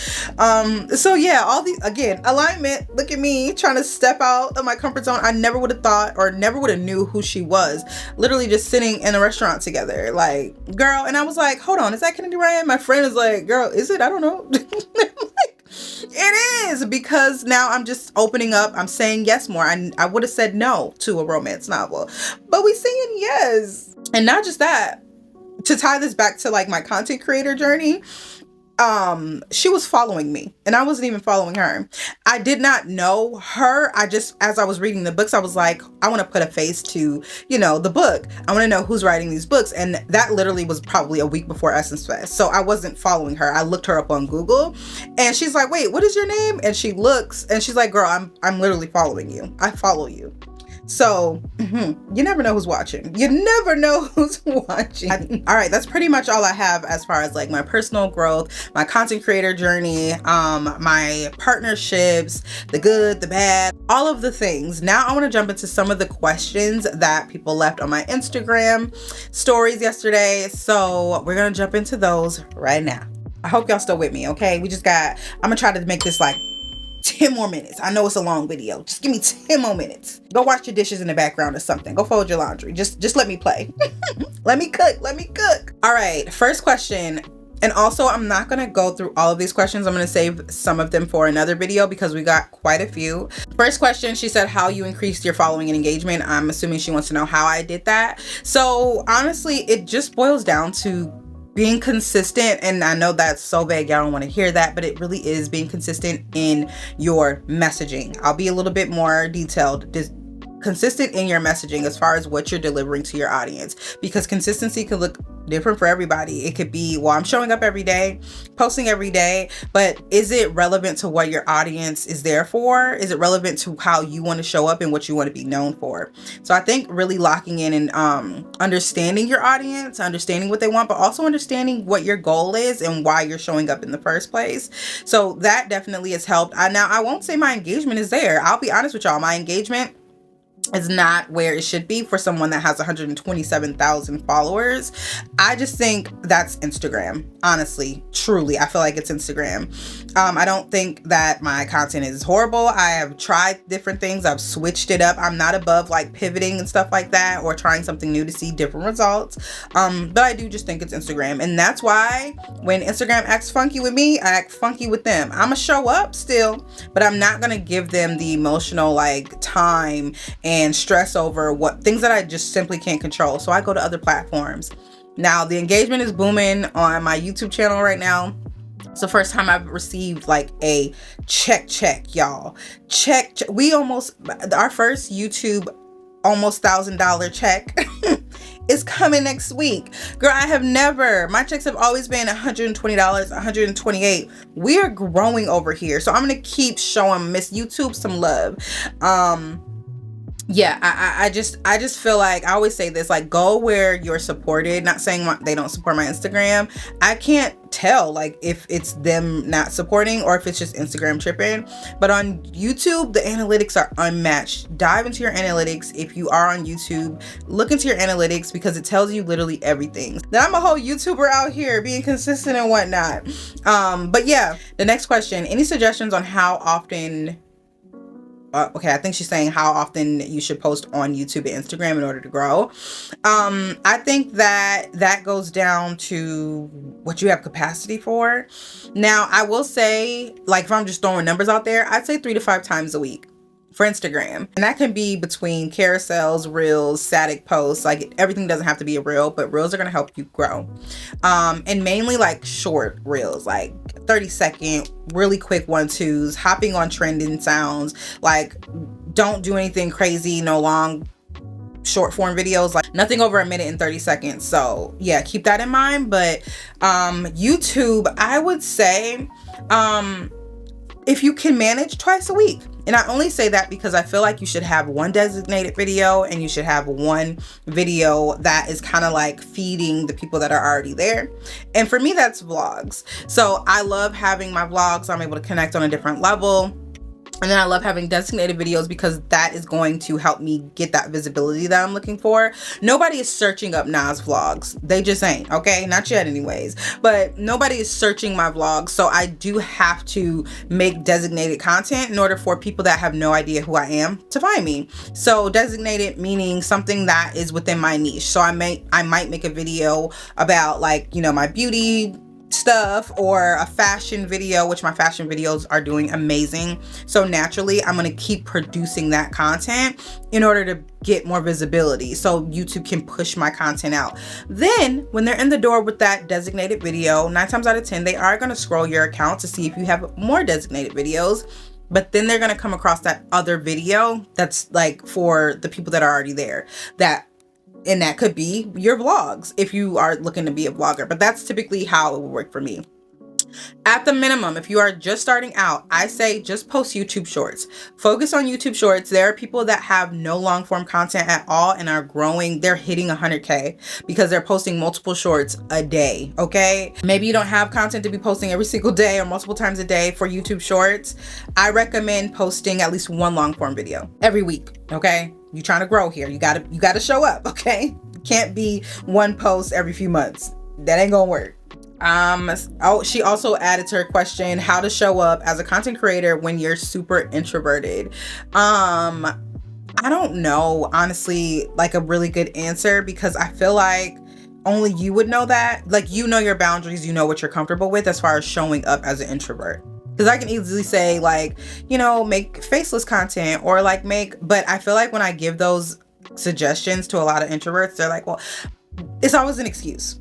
So yeah, all these, again, alignment. Look at me trying to step out of my comfort zone. I never would have thought or never would have knew who she was. Literally just sitting in a restaurant together, like, girl. And I was like, hold on, is that Kennedy Ryan? My friend is like, girl, is it? I don't know. Like, it is, because now I'm just opening up. I'm saying yes more. I would have said no to a romance novel, but we saying yes. And not just that, to tie this back to like my content creator journey, she was following me and I wasn't even following her. I did not know her. As I was reading the books, I was like, I want to put a face to, the book. I want to know who's writing these books. And that literally was probably a week before Essence Fest. So I wasn't following her. I looked her up on Google and she's like, wait, what is your name? And she looks and she's like, girl, I'm literally following you. I follow you. So you never know who's watching. You never know who's watching. All right, that's pretty much all I have as far as like my personal growth, my content creator journey, my partnerships, the good, the bad, all of the things. Now I want to jump into some of the questions that people left on my Instagram stories yesterday. So we're going to jump into those right now. I hope y'all still with me, okay? I'm going to try to make this like 10 more minutes. I know it's a long video. Just give me 10 more minutes. Go wash your dishes in the background or something. Go fold your laundry. Just let me play. Let me cook. All right, first question. And also, I'm not going to go through all of these questions. I'm going to save some of them for another video because we got quite a few. First question, she said, how you increased your following and engagement. I'm assuming she wants to know how I did that. So honestly, it just boils down to being consistent. And I know that's so vague, y'all don't want to hear that, but it really is being consistent in your messaging. I'll be a little bit more detailed. Consistent in your messaging as far as what you're delivering to your audience, because consistency could look different for everybody. It could be, well, I'm showing up every day, posting every day, but is it relevant to what your audience is there for? Is it relevant to how you want to show up and what you want to be known for? So I think really locking in and understanding your audience, understanding what they want, but also understanding what your goal is and why you're showing up in the first place. So that definitely has helped. Now, I won't say my engagement is there. I'll be honest with y'all. My engagement is not where it should be for someone that has 127,000 followers. I just think that's Instagram. Honestly, truly, I feel like it's Instagram. I don't think that my content is horrible. I have tried different things. I've switched it up. I'm not above like pivoting and stuff like that or trying something new to see different results. But I do just think it's Instagram. And that's why when Instagram acts funky with me, I act funky with them. I'm gonna show up still, but I'm not gonna give them the emotional like time and stress over what things that I just simply can't control. So I go to other platforms. Now the engagement is booming on my YouTube channel right now. It's the first time I've received like a check, y'all. Check. We our first YouTube almost $1,000 check is coming next week. Girl, my checks have always been $120, $128. We are growing over here. So I'm going to keep showing Miss YouTube some love. Yeah, I just feel like, I always say this, like, go where you're supported. Not saying they don't support my Instagram. I can't tell, like, if it's them not supporting or if it's just Instagram tripping. But on YouTube, the analytics are unmatched. Dive into your analytics. If you are on YouTube, look into your analytics, because it tells you literally everything. Then I'm a whole YouTuber out here being consistent and whatnot. But yeah, the next question, any suggestions on how often... okay, I think she's saying how often you should post on YouTube and Instagram in order to grow. I think that goes down to what you have capacity for. Now, I will say, like, if I'm just throwing numbers out there, I'd say 3 to 5 times a week for Instagram. And that can be between carousels, reels, static posts. Like, everything doesn't have to be a reel, but reels are going to help you grow. And mainly like short reels, like 30-second, really quick 1-2s, hopping on trending sounds. Like, don't do anything crazy, no long short form videos, like nothing over 1 minute and 30 seconds. So yeah, keep that in mind. But YouTube, I would say, if you can manage twice a week. And I only say that because I feel like you should have one designated video and you should have one video that is kind of like feeding the people that are already there. And for me, that's vlogs. So I love having my vlogs. I'm able to connect on a different level. And then I love having designated videos because that is going to help me get that visibility that I'm looking for. Nobody is searching up Nas vlogs. They just ain't, okay? Not yet anyways. But nobody is searching my vlogs. So I do have to make designated content in order for people that have no idea who I am to find me. So designated meaning something that is within my niche. So I might make a video about, like, you know, my beauty stuff, or a fashion video, which my fashion videos are doing amazing. So naturally, I'm going to keep producing that content in order to get more visibility so YouTube can push my content out. Then when they're in the door with that designated video, 9 times out of 10, they are going to scroll your account to see if you have more designated videos. But then they're going to come across that other video that's like for the people that are already there, and that could be your vlogs if you are looking to be a vlogger. But that's typically how it will work for me. At the minimum, if you are just starting out, I say just post YouTube shorts. Focus on YouTube shorts. There are people that have no long form content at all and are growing. They're hitting 100K because they're posting multiple shorts a day, okay? Maybe you don't have content to be posting every single day or multiple times a day for YouTube shorts. I recommend posting at least one long form video every week, okay? You're trying to grow here. You gotta show up, okay? You can't be one post every few months. That ain't gonna work. She also added to her question how to show up as a content creator when you're super introverted. I don't know, honestly, like a really good answer, because I feel like only you would know that. Like, you know your boundaries, you know what you're comfortable with as far as showing up as an introvert. Because I can easily say, like, you know, make faceless content or like but I feel like when I give those suggestions to a lot of introverts, they're like, well, it's always an excuse.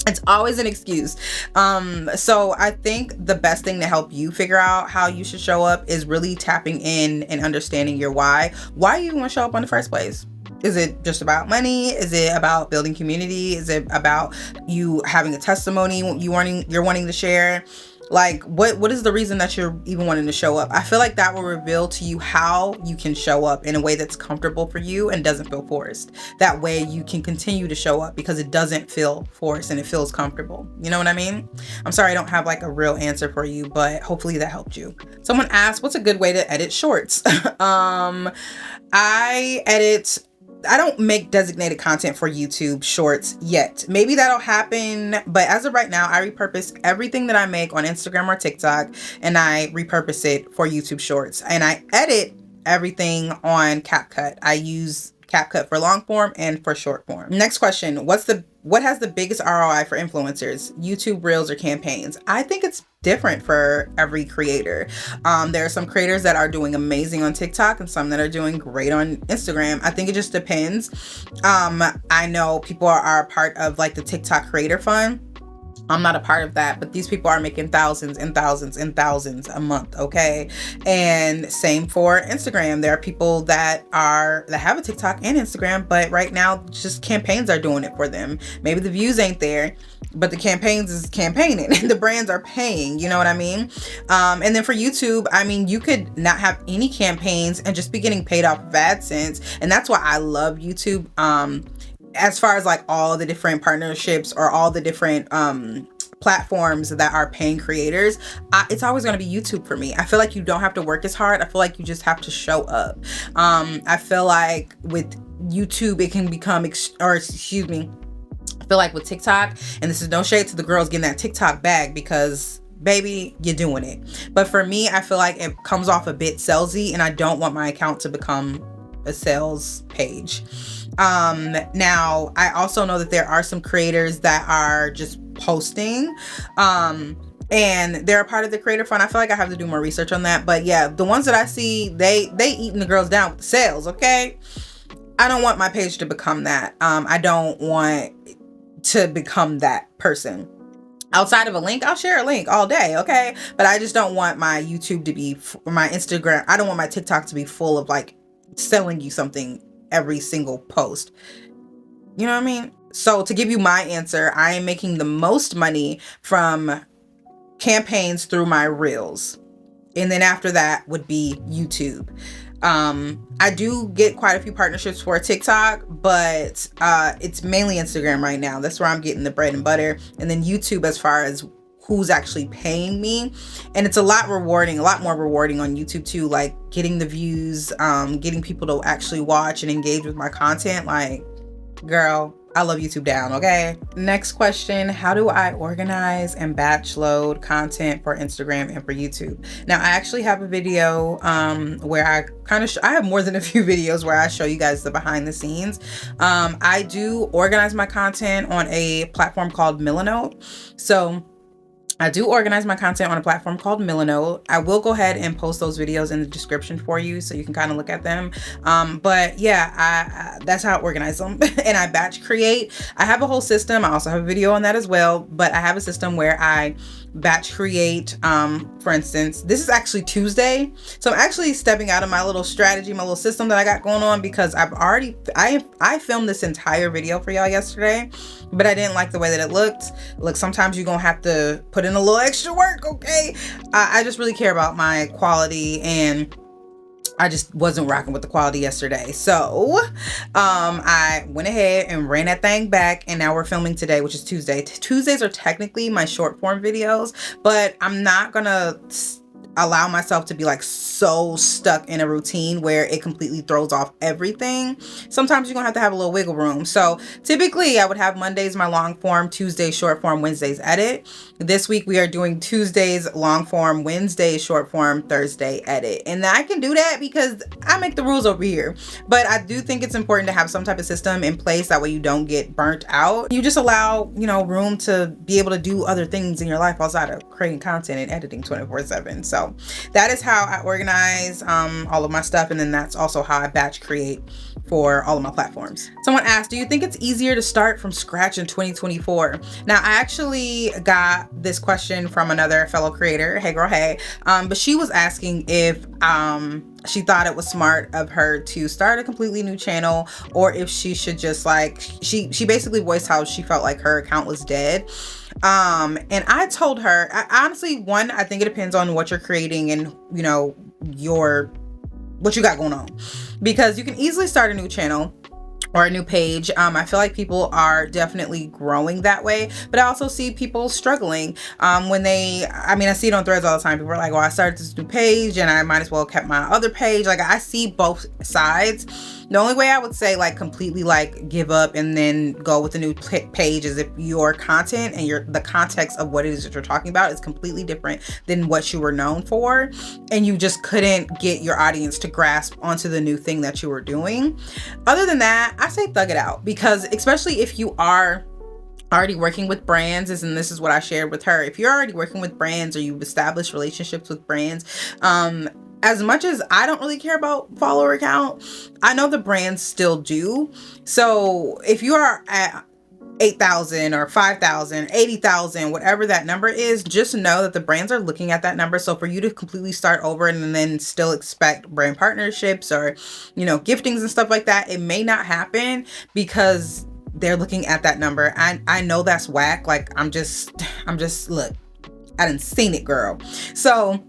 It's always an excuse. So I think the best thing to help you figure out how you should show up is really tapping in and understanding your why. Why you want to show up in the first place? Is it just about money? Is it about building community? Is it about you having a testimony you're wanting to share? Like, what is the reason that you're even wanting to show up? I feel like that will reveal to you how you can show up in a way that's comfortable for you and doesn't feel forced. That way you can continue to show up because it doesn't feel forced and it feels comfortable. You know what I mean? I'm sorry I don't have like a real answer for you, but hopefully that helped you. Someone asked, what's a good way to edit shorts? I don't make designated content for YouTube shorts yet. Maybe that'll happen, but as of right now, I repurpose everything that I make on Instagram or TikTok, and I repurpose it for YouTube shorts. And I edit everything on CapCut. I use CapCut for long form and for short form. Next question, what has the biggest ROI for influencers? YouTube Reels or campaigns? I think it's different for every creator. There are some creators that are doing amazing on TikTok and some that are doing great on Instagram. I think it just depends. I know people are a part of like the TikTok Creator Fund. I'm not a part of that, but these people are making thousands and thousands and thousands a month, okay? And same for Instagram. There are people that have a TikTok and Instagram, but right now just campaigns are doing it for them. Maybe the views ain't there, but the campaigns is campaigning. The brands are paying, you know what I mean? And then for YouTube, I mean, you could not have any campaigns and just be getting paid off of AdSense. And that's why I love YouTube. As far as like all the different partnerships or all the different platforms that are paying creators, it's always going to be YouTube for me. I feel like you don't have to work as hard. I feel like you just have to show up. I feel like with YouTube, it can become, excuse me, I feel like with TikTok, and this is no shade to the girls getting that TikTok bag, because baby, you're doing it. But for me, I feel like it comes off a bit salesy, and I don't want my account to become a sales page. Now I also know that there are some creators that are just posting, and they're a part of the creator fund. I feel like I have to do more research on that, but yeah, the ones that I see, they eating the girls down with the sales. Okay, I don't want my page to become that. I don't want to become that person. Outside of a link, I'll share a link all day, okay? But I just don't want my YouTube to be, my Instagram, I don't want my TikTok to be full of like selling you something every single post. You know what I mean? So to give you my answer, I am making the most money from campaigns through my reels. And then after that would be YouTube. I do get quite a few partnerships for TikTok, but it's mainly Instagram right now. That's where I'm getting the bread and butter. And then YouTube as far as who's actually paying me. And it's a lot more rewarding on YouTube too, like getting the views, getting people to actually watch and engage with my content. Like, girl, I love YouTube down, okay? Next question, how do I organize and batch load content for Instagram and for YouTube? Now, I actually have a video where I have more than a few videos where I show you guys the behind the scenes. I do organize my content on a platform called Milanote. So I do organize my content on a platform called Milanote. I will go ahead and post those videos in the description for you so you can kind of look at them. But yeah, that's how I organize them. And I batch create. I have a whole system. I also have a video on that as well. But I have a system where I batch create. For instance, this is actually Tuesday. So I'm actually stepping out of my little strategy, my little system that I got going on, because I filmed this entire video for y'all yesterday, but I didn't like the way that it looked. Look, sometimes you're gonna have to put in a little extra work, okay? I just really care about my quality, and I just wasn't rocking with the quality yesterday. So I went ahead and ran that thing back, and now we're filming today, which is Tuesday. Tuesdays are technically my short form videos, but I'm not gonna allow myself to be like so stuck in a routine where it completely throws off everything. Sometimes you're gonna have to have a little wiggle room. So typically I would have Mondays my long form, Tuesdays short form, Wednesdays edit. This week we are doing Tuesdays long form, Wednesdays short form, Thursday edit. And I can do that because I make the rules over here. But I do think it's important to have some type of system in place, that way you don't get burnt out. You just allow, you know, room to be able to do other things in your life outside of creating content and editing 24/7. So that is how I organize all of my stuff, and then that's also how I batch create for all of my platforms. Someone asked, do you think it's easier to start from scratch in 2024? Now, I actually got this question from another fellow creator. Hey girl, hey. But she was asking if she thought it was smart of her to start a completely new channel, or if she should just like, she basically voiced how she felt like her account was dead. And I told her, honestly, one, I think it depends on what you're creating and, you know, what you got going on, because you can easily start a new channel or a new page. I feel like people are definitely growing that way, but I also see people struggling when I see it on threads all the time. People are like, well, I started this new page and I might as well kept my other page. Like, I see both sides. The only way I would say like completely like give up and then go with a new page is if your content and the context of what it is that you're talking about is completely different than what you were known for, and you just couldn't get your audience to grasp onto the new thing that you were doing. Other than that, I say thug it out, because especially if you are already working with brands, and this is what I shared with her, if you're already working with brands or you've established relationships with brands, as much as I don't really care about follower count, I know the brands still do. So if you are 8,000 or 5,000, 80,000, whatever that number is, just know that the brands are looking at that number. So for you to completely start over and then still expect brand partnerships or, you know, giftings and stuff like that, it may not happen because they're looking at that number. I know that's whack. Like, I'm just, look, I done seen it, girl. So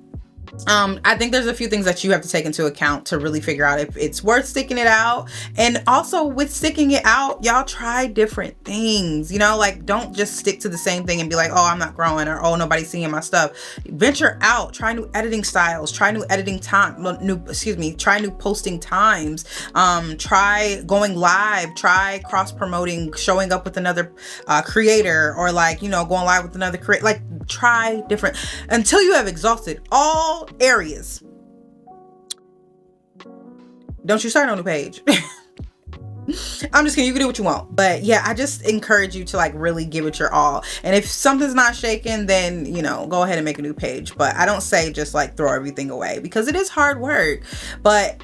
I think there's a few things that you have to take into account to really figure out if it's worth sticking it out. And also with sticking it out, y'all try different things, you know, like don't just stick to the same thing and be like, oh, I'm not growing, or oh, nobody's seeing my stuff. Venture out, try new editing styles, try new editing time, try new posting times, try going live, try cross promoting, showing up with another creator, or like, you know, going live with another creator. Like, try different until you have exhausted all areas. Don't you start on a new page. I'm just kidding, you can do what you want, but yeah, I just encourage you to like really give it your all. And if something's not shaking, then, you know, go ahead and make a new page. But I don't say just like throw everything away, because it is hard work. But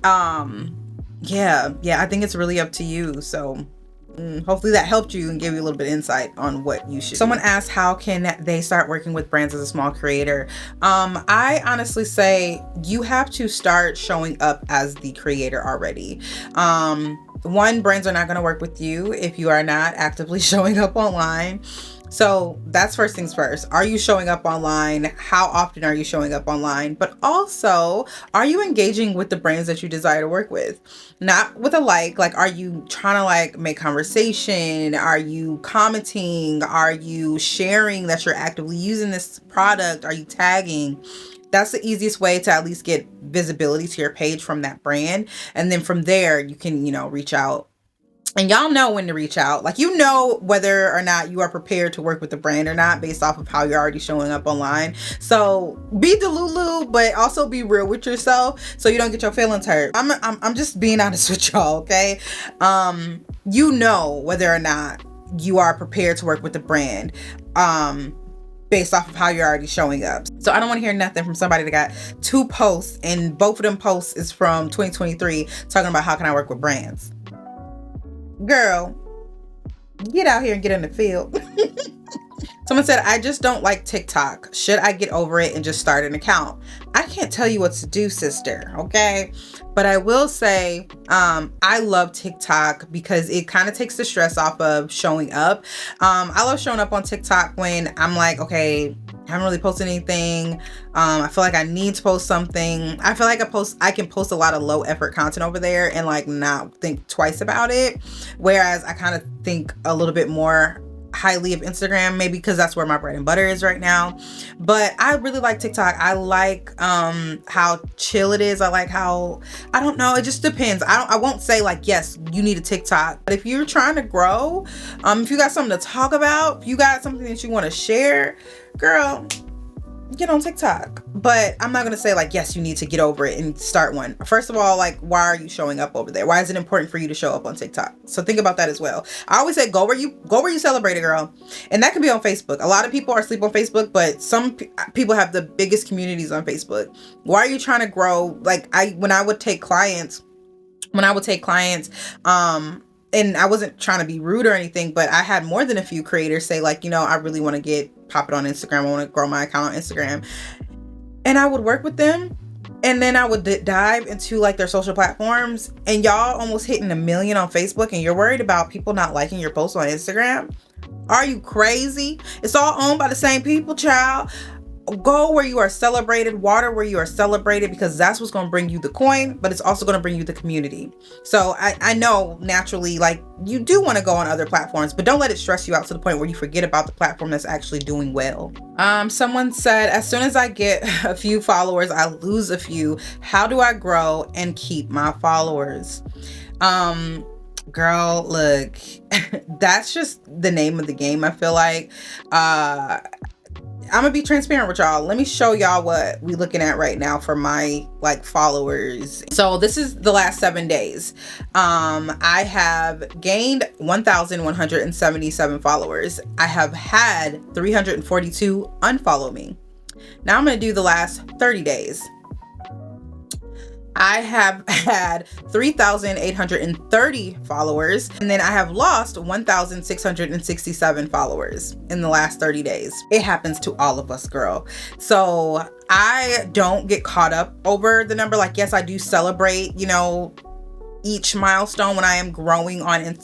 yeah, I think it's really up to you. So hopefully that helped you and gave you a little bit of insight on what you should. Someone asked, how can they start working with brands as a small creator? I honestly say you have to start showing up as the creator already. One, brands are not going to work with you if you are not actively showing up online. So that's first things first. Are you showing up online? How often are you showing up online? But also, are you engaging with the brands that you desire to work with? Not with a like, are you trying to like make conversation? Are you commenting? Are you sharing that you're actively using this product? Are you tagging? That's the easiest way to at least get visibility to your page from that brand. And then from there, you can, you know, reach out. And y'all know when to reach out. Like, you know whether or not you are prepared to work with the brand or not based off of how you're already showing up online. So be delulu, but also be real with yourself so you don't get your feelings hurt. I'm just being honest with y'all, okay? You know whether or not you are prepared to work with the brand based off of how you're already showing up. So I don't want to hear nothing from somebody that got 2 posts and both of them posts is from 2023 talking about how can I work with brands. Girl, get out here and get in the field. Someone said, I just don't like TikTok. Should I get over it and just start an account? I can't tell you what to do, sister, okay? But I will say, I love TikTok because it kind of takes the stress off of showing up. I love showing up on TikTok when I'm like, okay, I haven't really posted anything. I feel like I need to post something. I feel like I can post a lot of low effort content over there and like not think twice about it. Whereas I kind of think a little bit more highly of Instagram, maybe because that's where my bread and butter is right now. But I really like TikTok. I like how chill it is. I like how, I don't know, it just depends. I won't say like, yes, you need a TikTok. But if you're trying to grow, if you got something to talk about, if you got something that you want to share, girl, get on TikTok. But I'm not gonna say like, yes, you need to get over it and start one. First of all, like, why are you showing up over there? Why is it important for you to show up on TikTok? So think about that as well. I always say go where you celebrate it, girl. And that can be on Facebook. A lot of people are asleep on Facebook, but some people have the biggest communities on Facebook. Why are you trying to grow? Like, when I would take clients, and I wasn't trying to be rude or anything, but I had more than a few creators say like, you know, I really want to pop it on Instagram. I want to grow my account on Instagram. And I would work with them. And then I would dive into like their social platforms, and y'all almost hitting 1 million on Facebook, and you're worried about people not liking your posts on Instagram. Are you crazy? It's all owned by the same people, child. Go where you are celebrated, water where you are celebrated, because that's what's going to bring you the coin, but it's also going to bring you the community. So I know naturally, like, you do want to go on other platforms, but don't let it stress you out to the point where you forget about the platform that's actually doing well. Someone said, as soon as I get a few followers, I lose a few. How do I grow and keep my followers? Girl, look, that's just the name of the game. I feel like, I'm gonna be transparent with y'all. Let me show y'all what we looking at right now for my like followers. So this is the last 7 days. I have gained 1,177 followers. I have had 342 unfollow me. Now I'm gonna do the last 30 days. I have had 3,830 followers, and then I have lost 1,667 followers in the last 30 days. It happens to all of us, girl. So I don't get caught up over the number. Like, yes, I do celebrate, you know, each milestone when I am growing on on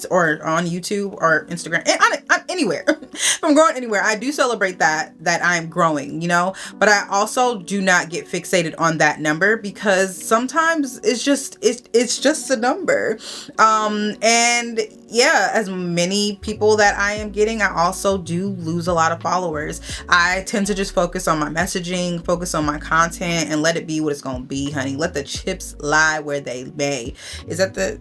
YouTube or Instagram and on anywhere. If I'm growing anywhere, I do celebrate that I'm growing, you know, but I also do not get fixated on that number, because sometimes it's just a number. And yeah, as many people that I am getting, I also do lose a lot of followers. I tend to just focus on my messaging, focus on my content, and let it be what it's gonna be, honey. Let the chips lie where they may. Is that the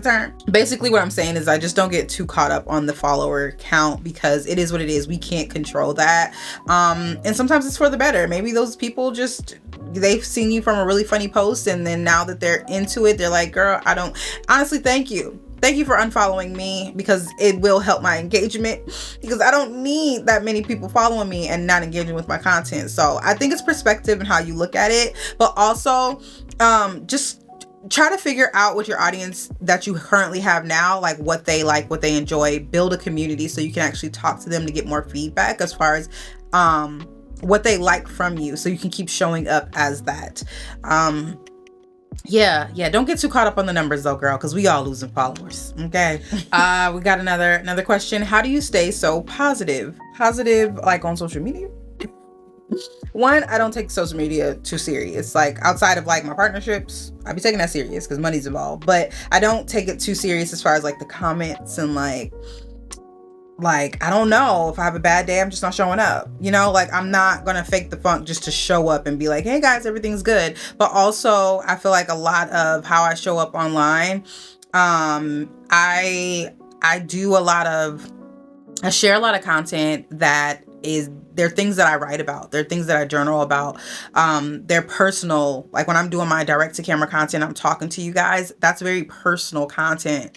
term? Basically what I'm saying is I just don't get too caught up on the follower count, because it is what it is. We can't control that. And sometimes it's for the better. Maybe those people just, they've seen you from a really funny post, and then now that they're into it, they're like, girl, I don't, honestly, thank you. Thank you for unfollowing me, because it will help my engagement, because I don't need that many people following me and not engaging with my content. So I think it's perspective and how you look at it, but also just try to figure out what your audience that you currently have now, like what they enjoy. Build a community so you can actually talk to them to get more feedback as far as what they like from you, so you can keep showing up as that. Yeah, don't get too caught up on the numbers though, girl, because we all losing followers. Okay. We got another question. How do you stay so positive like on social media? One, I don't take social media too serious. Like, outside of like my partnerships, I be taking that serious because money's involved, but I don't take it too serious as far as like the comments and like I don't know, if I have a bad day, I'm just not showing up, you know, like I'm not gonna fake the funk just to show up and be like, hey guys, everything's good. But also I feel like a lot of how I show up online, I share a lot of content that they're things that I write about. They're things that I journal about. They're personal. Like when I'm doing my direct to camera content, I'm talking to you guys. That's very personal content.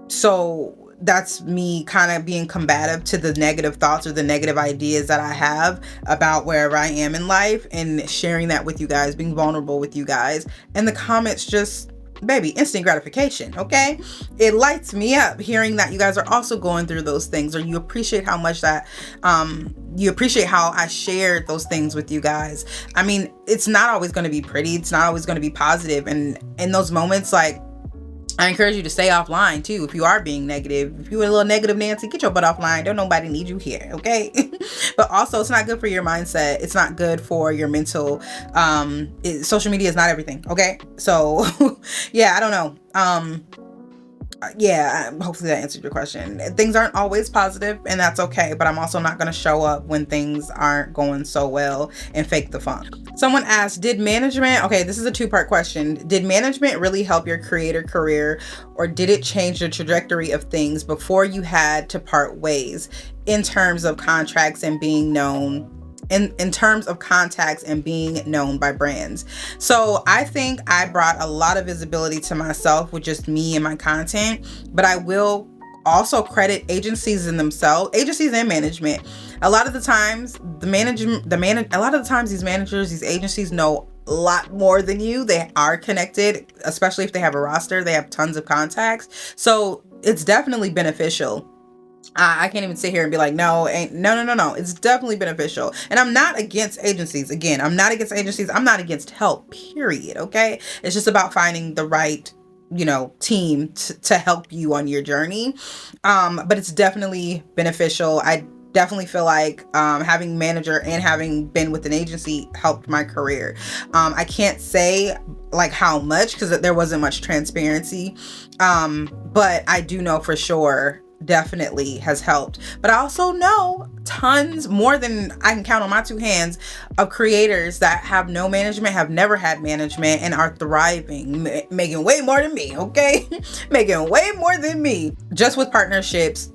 So that's me kind of being combative to the negative thoughts or the negative ideas that I have about wherever I am in life, and sharing that with you guys, being vulnerable with you guys. And the comments just, baby, instant gratification. Okay, it lights me up hearing that you guys are also going through those things, or you appreciate how much that you appreciate how I shared those things with you guys. I mean, it's not always going to be pretty, it's not always going to be positive, and in those moments, like, I encourage you to stay offline too. If you are being negative, if you're a little negative Nancy, get your butt offline. Don't nobody need you here, okay? But also, it's not good for your mindset. It's not good for your mental. Social media is not everything, okay? So yeah, I don't know. Yeah, hopefully that answered your question. Things aren't always positive, and that's okay, but I'm also not going to show up when things aren't going so well and fake the funk. Someone asked, did management, okay, this is a two-part question. Did management really help your creator career, or did it change the trajectory of things before you had to part ways in terms of contracts and being known? In terms of contacts and being known by brands. So I think I brought a lot of visibility to myself with just me and my content, but I will also credit agencies and management. A lot of the times these managers, these agencies know a lot more than you. They are connected, especially if they have a roster, they have tons of contacts. So it's definitely beneficial. I can't even sit here and be like, no. It's definitely beneficial. And I'm not against agencies. Again, I'm not against agencies. I'm not against help, period. Okay. It's just about finding the right, team to help you on your journey. But it's definitely beneficial. I definitely feel like having manager and having been with an agency helped my career. I can't say like how much, because there wasn't much transparency. But I do know for sure definitely has helped. But I also know tons, more than I can count on my two hands, of creators that have no management, have never had management, and are thriving, making way more than me, okay? Making way more than me, just with partnerships.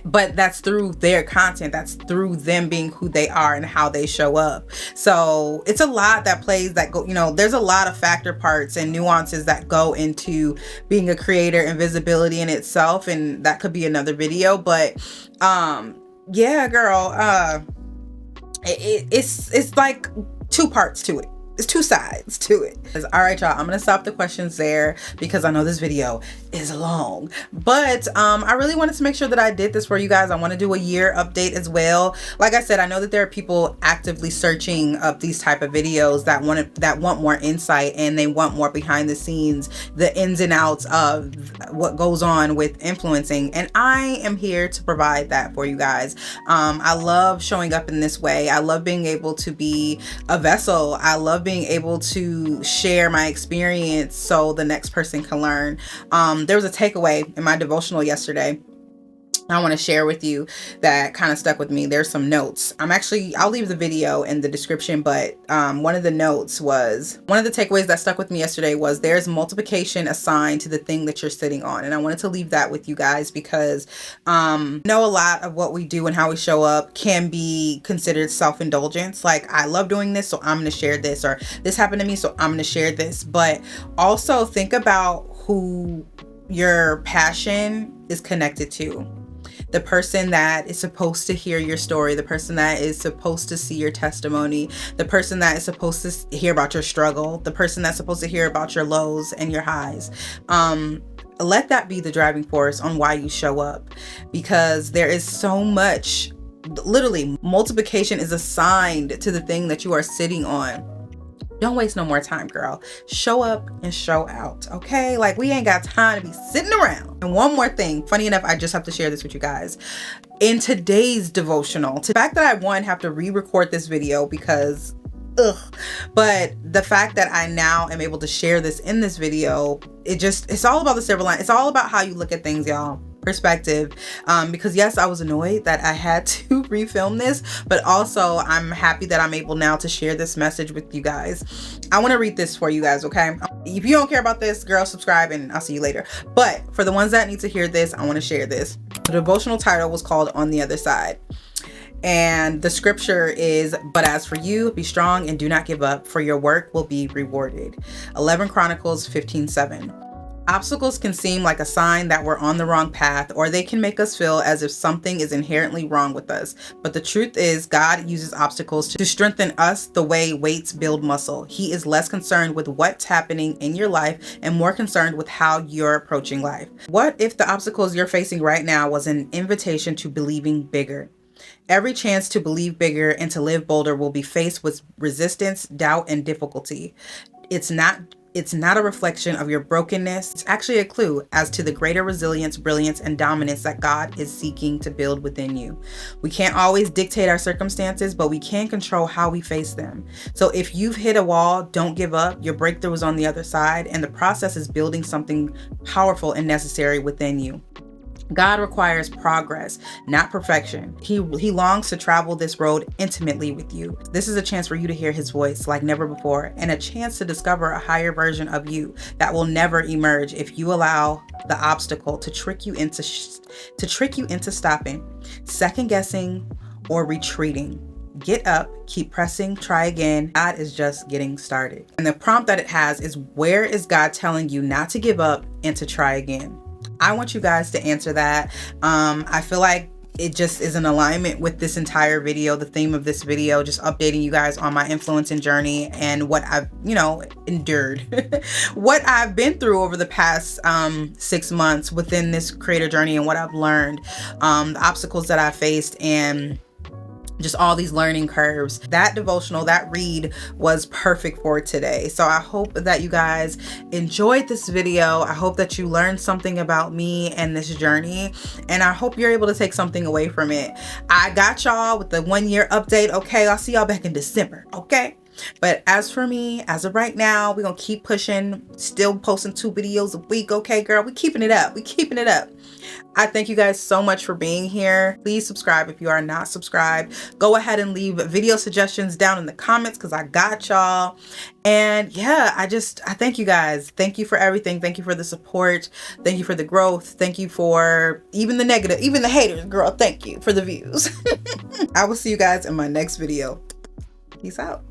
But that's through their content. That's through them being who they are and how they show up. So it's a lot that plays that go, there's a lot of factor parts and nuances that go into being a creator and visibility in itself. And that could be another video, but, yeah, girl, it's like two parts to it. it's two sides to it. All right, y'all, I'm gonna stop the questions there because I know this video is long, but I really wanted to make sure that I did this for you guys. I want to do a year update as well. Like I said, I know that there are people actively searching up these type of videos that want more insight, and they want more behind the scenes, the ins and outs of what goes on with influencing, and I am here to provide that for you guys. I love showing up in this way. I love being able to be a vessel. I love being able to share my experience so the next person can learn. There was a takeaway in my devotional yesterday I want to share with you that kind of stuck with me. There's some notes. I'll leave the video in the description, but one of the notes was, one of the takeaways that stuck with me yesterday was, there's multiplication assigned to the thing that you're sitting on. And I wanted to leave that with you guys because I know a lot of what we do and how we show up can be considered self-indulgence. Like, I love doing this, so I'm going to share this, or this happened to me, so I'm going to share this. But also think about who your passion is connected to. The person that is supposed to hear your story, the person that is supposed to see your testimony, the person that is supposed to hear about your struggle, the person that's supposed to hear about your lows and your highs. Let that be the driving force on why you show up, because there is so much, literally, multiplication is assigned to the thing that you are sitting on. Don't waste no more time, girl. Show up and show out, okay? Like, we ain't got time to be sitting around. And one more thing, funny enough, I just have to share this with you guys. In today's devotional, the fact that I, have to re-record this video because, but the fact that I now am able to share this in this video, it's all about the silver line. It's all about how you look at things, y'all. Perspective, because yes, I was annoyed that I had to refilm this, but also I'm happy that I'm able now to share this message with you guys. I want to read this for you guys, okay? If you don't care about this, girl, subscribe and I'll see you later. But for the ones that need to hear this, I want to share this. The devotional title was called On the Other Side. And the scripture is, but as for you, be strong and do not give up, for your work will be rewarded. 11 Chronicles 15:7. Obstacles can seem like a sign that we're on the wrong path, or they can make us feel as if something is inherently wrong with us. But the truth is, God uses obstacles to strengthen us the way weights build muscle. He is less concerned with what's happening in your life and more concerned with how you're approaching life. What if the obstacles you're facing right now was an invitation to believing bigger? Every chance to believe bigger and to live bolder will be faced with resistance, doubt, and difficulty. It's not a reflection of your brokenness. It's actually a clue as to the greater resilience, brilliance, and dominance that God is seeking to build within you. We can't always dictate our circumstances, but we can control how we face them. So if you've hit a wall, don't give up. Your breakthrough is on the other side, and the process is building something powerful and necessary within you. God requires progress, not perfection. He longs to travel this road intimately with you. This is a chance for you to hear his voice like never before, and a chance to discover a higher version of you that will never emerge if you allow the obstacle to trick you into stopping, second guessing, or retreating. Get up, keep pressing, try again. God is just getting started. And the prompt that it has is, where is God telling you not to give up and to try again? I want you guys to answer that. I feel like it just is in alignment with this entire video, the theme of this video, just updating you guys on my influencing journey and what I've, endured, what I've been through over the past 6 months within this creator journey and what I've learned, the obstacles that I faced, and just all these learning curves. That devotional, that read was perfect for today. So I hope that you guys enjoyed this video. I hope that you learned something about me and this journey, and I hope you're able to take something away from it. I got y'all with the 1 year update. Okay, I'll see y'all back in December. Okay. But as for me, as of right now, we're gonna keep pushing, still posting 2 videos a week. Okay, girl, we keeping it up. We keeping it up. I thank you guys so much for being here. Please subscribe if you are not subscribed. Go ahead and leave video suggestions down in the comments because I got y'all. And yeah, I thank you guys. Thank you for everything. Thank you for the support. Thank you for the growth. Thank you for even the negative, even the haters, girl. Thank you for the views. I will see you guys in my next video. Peace out.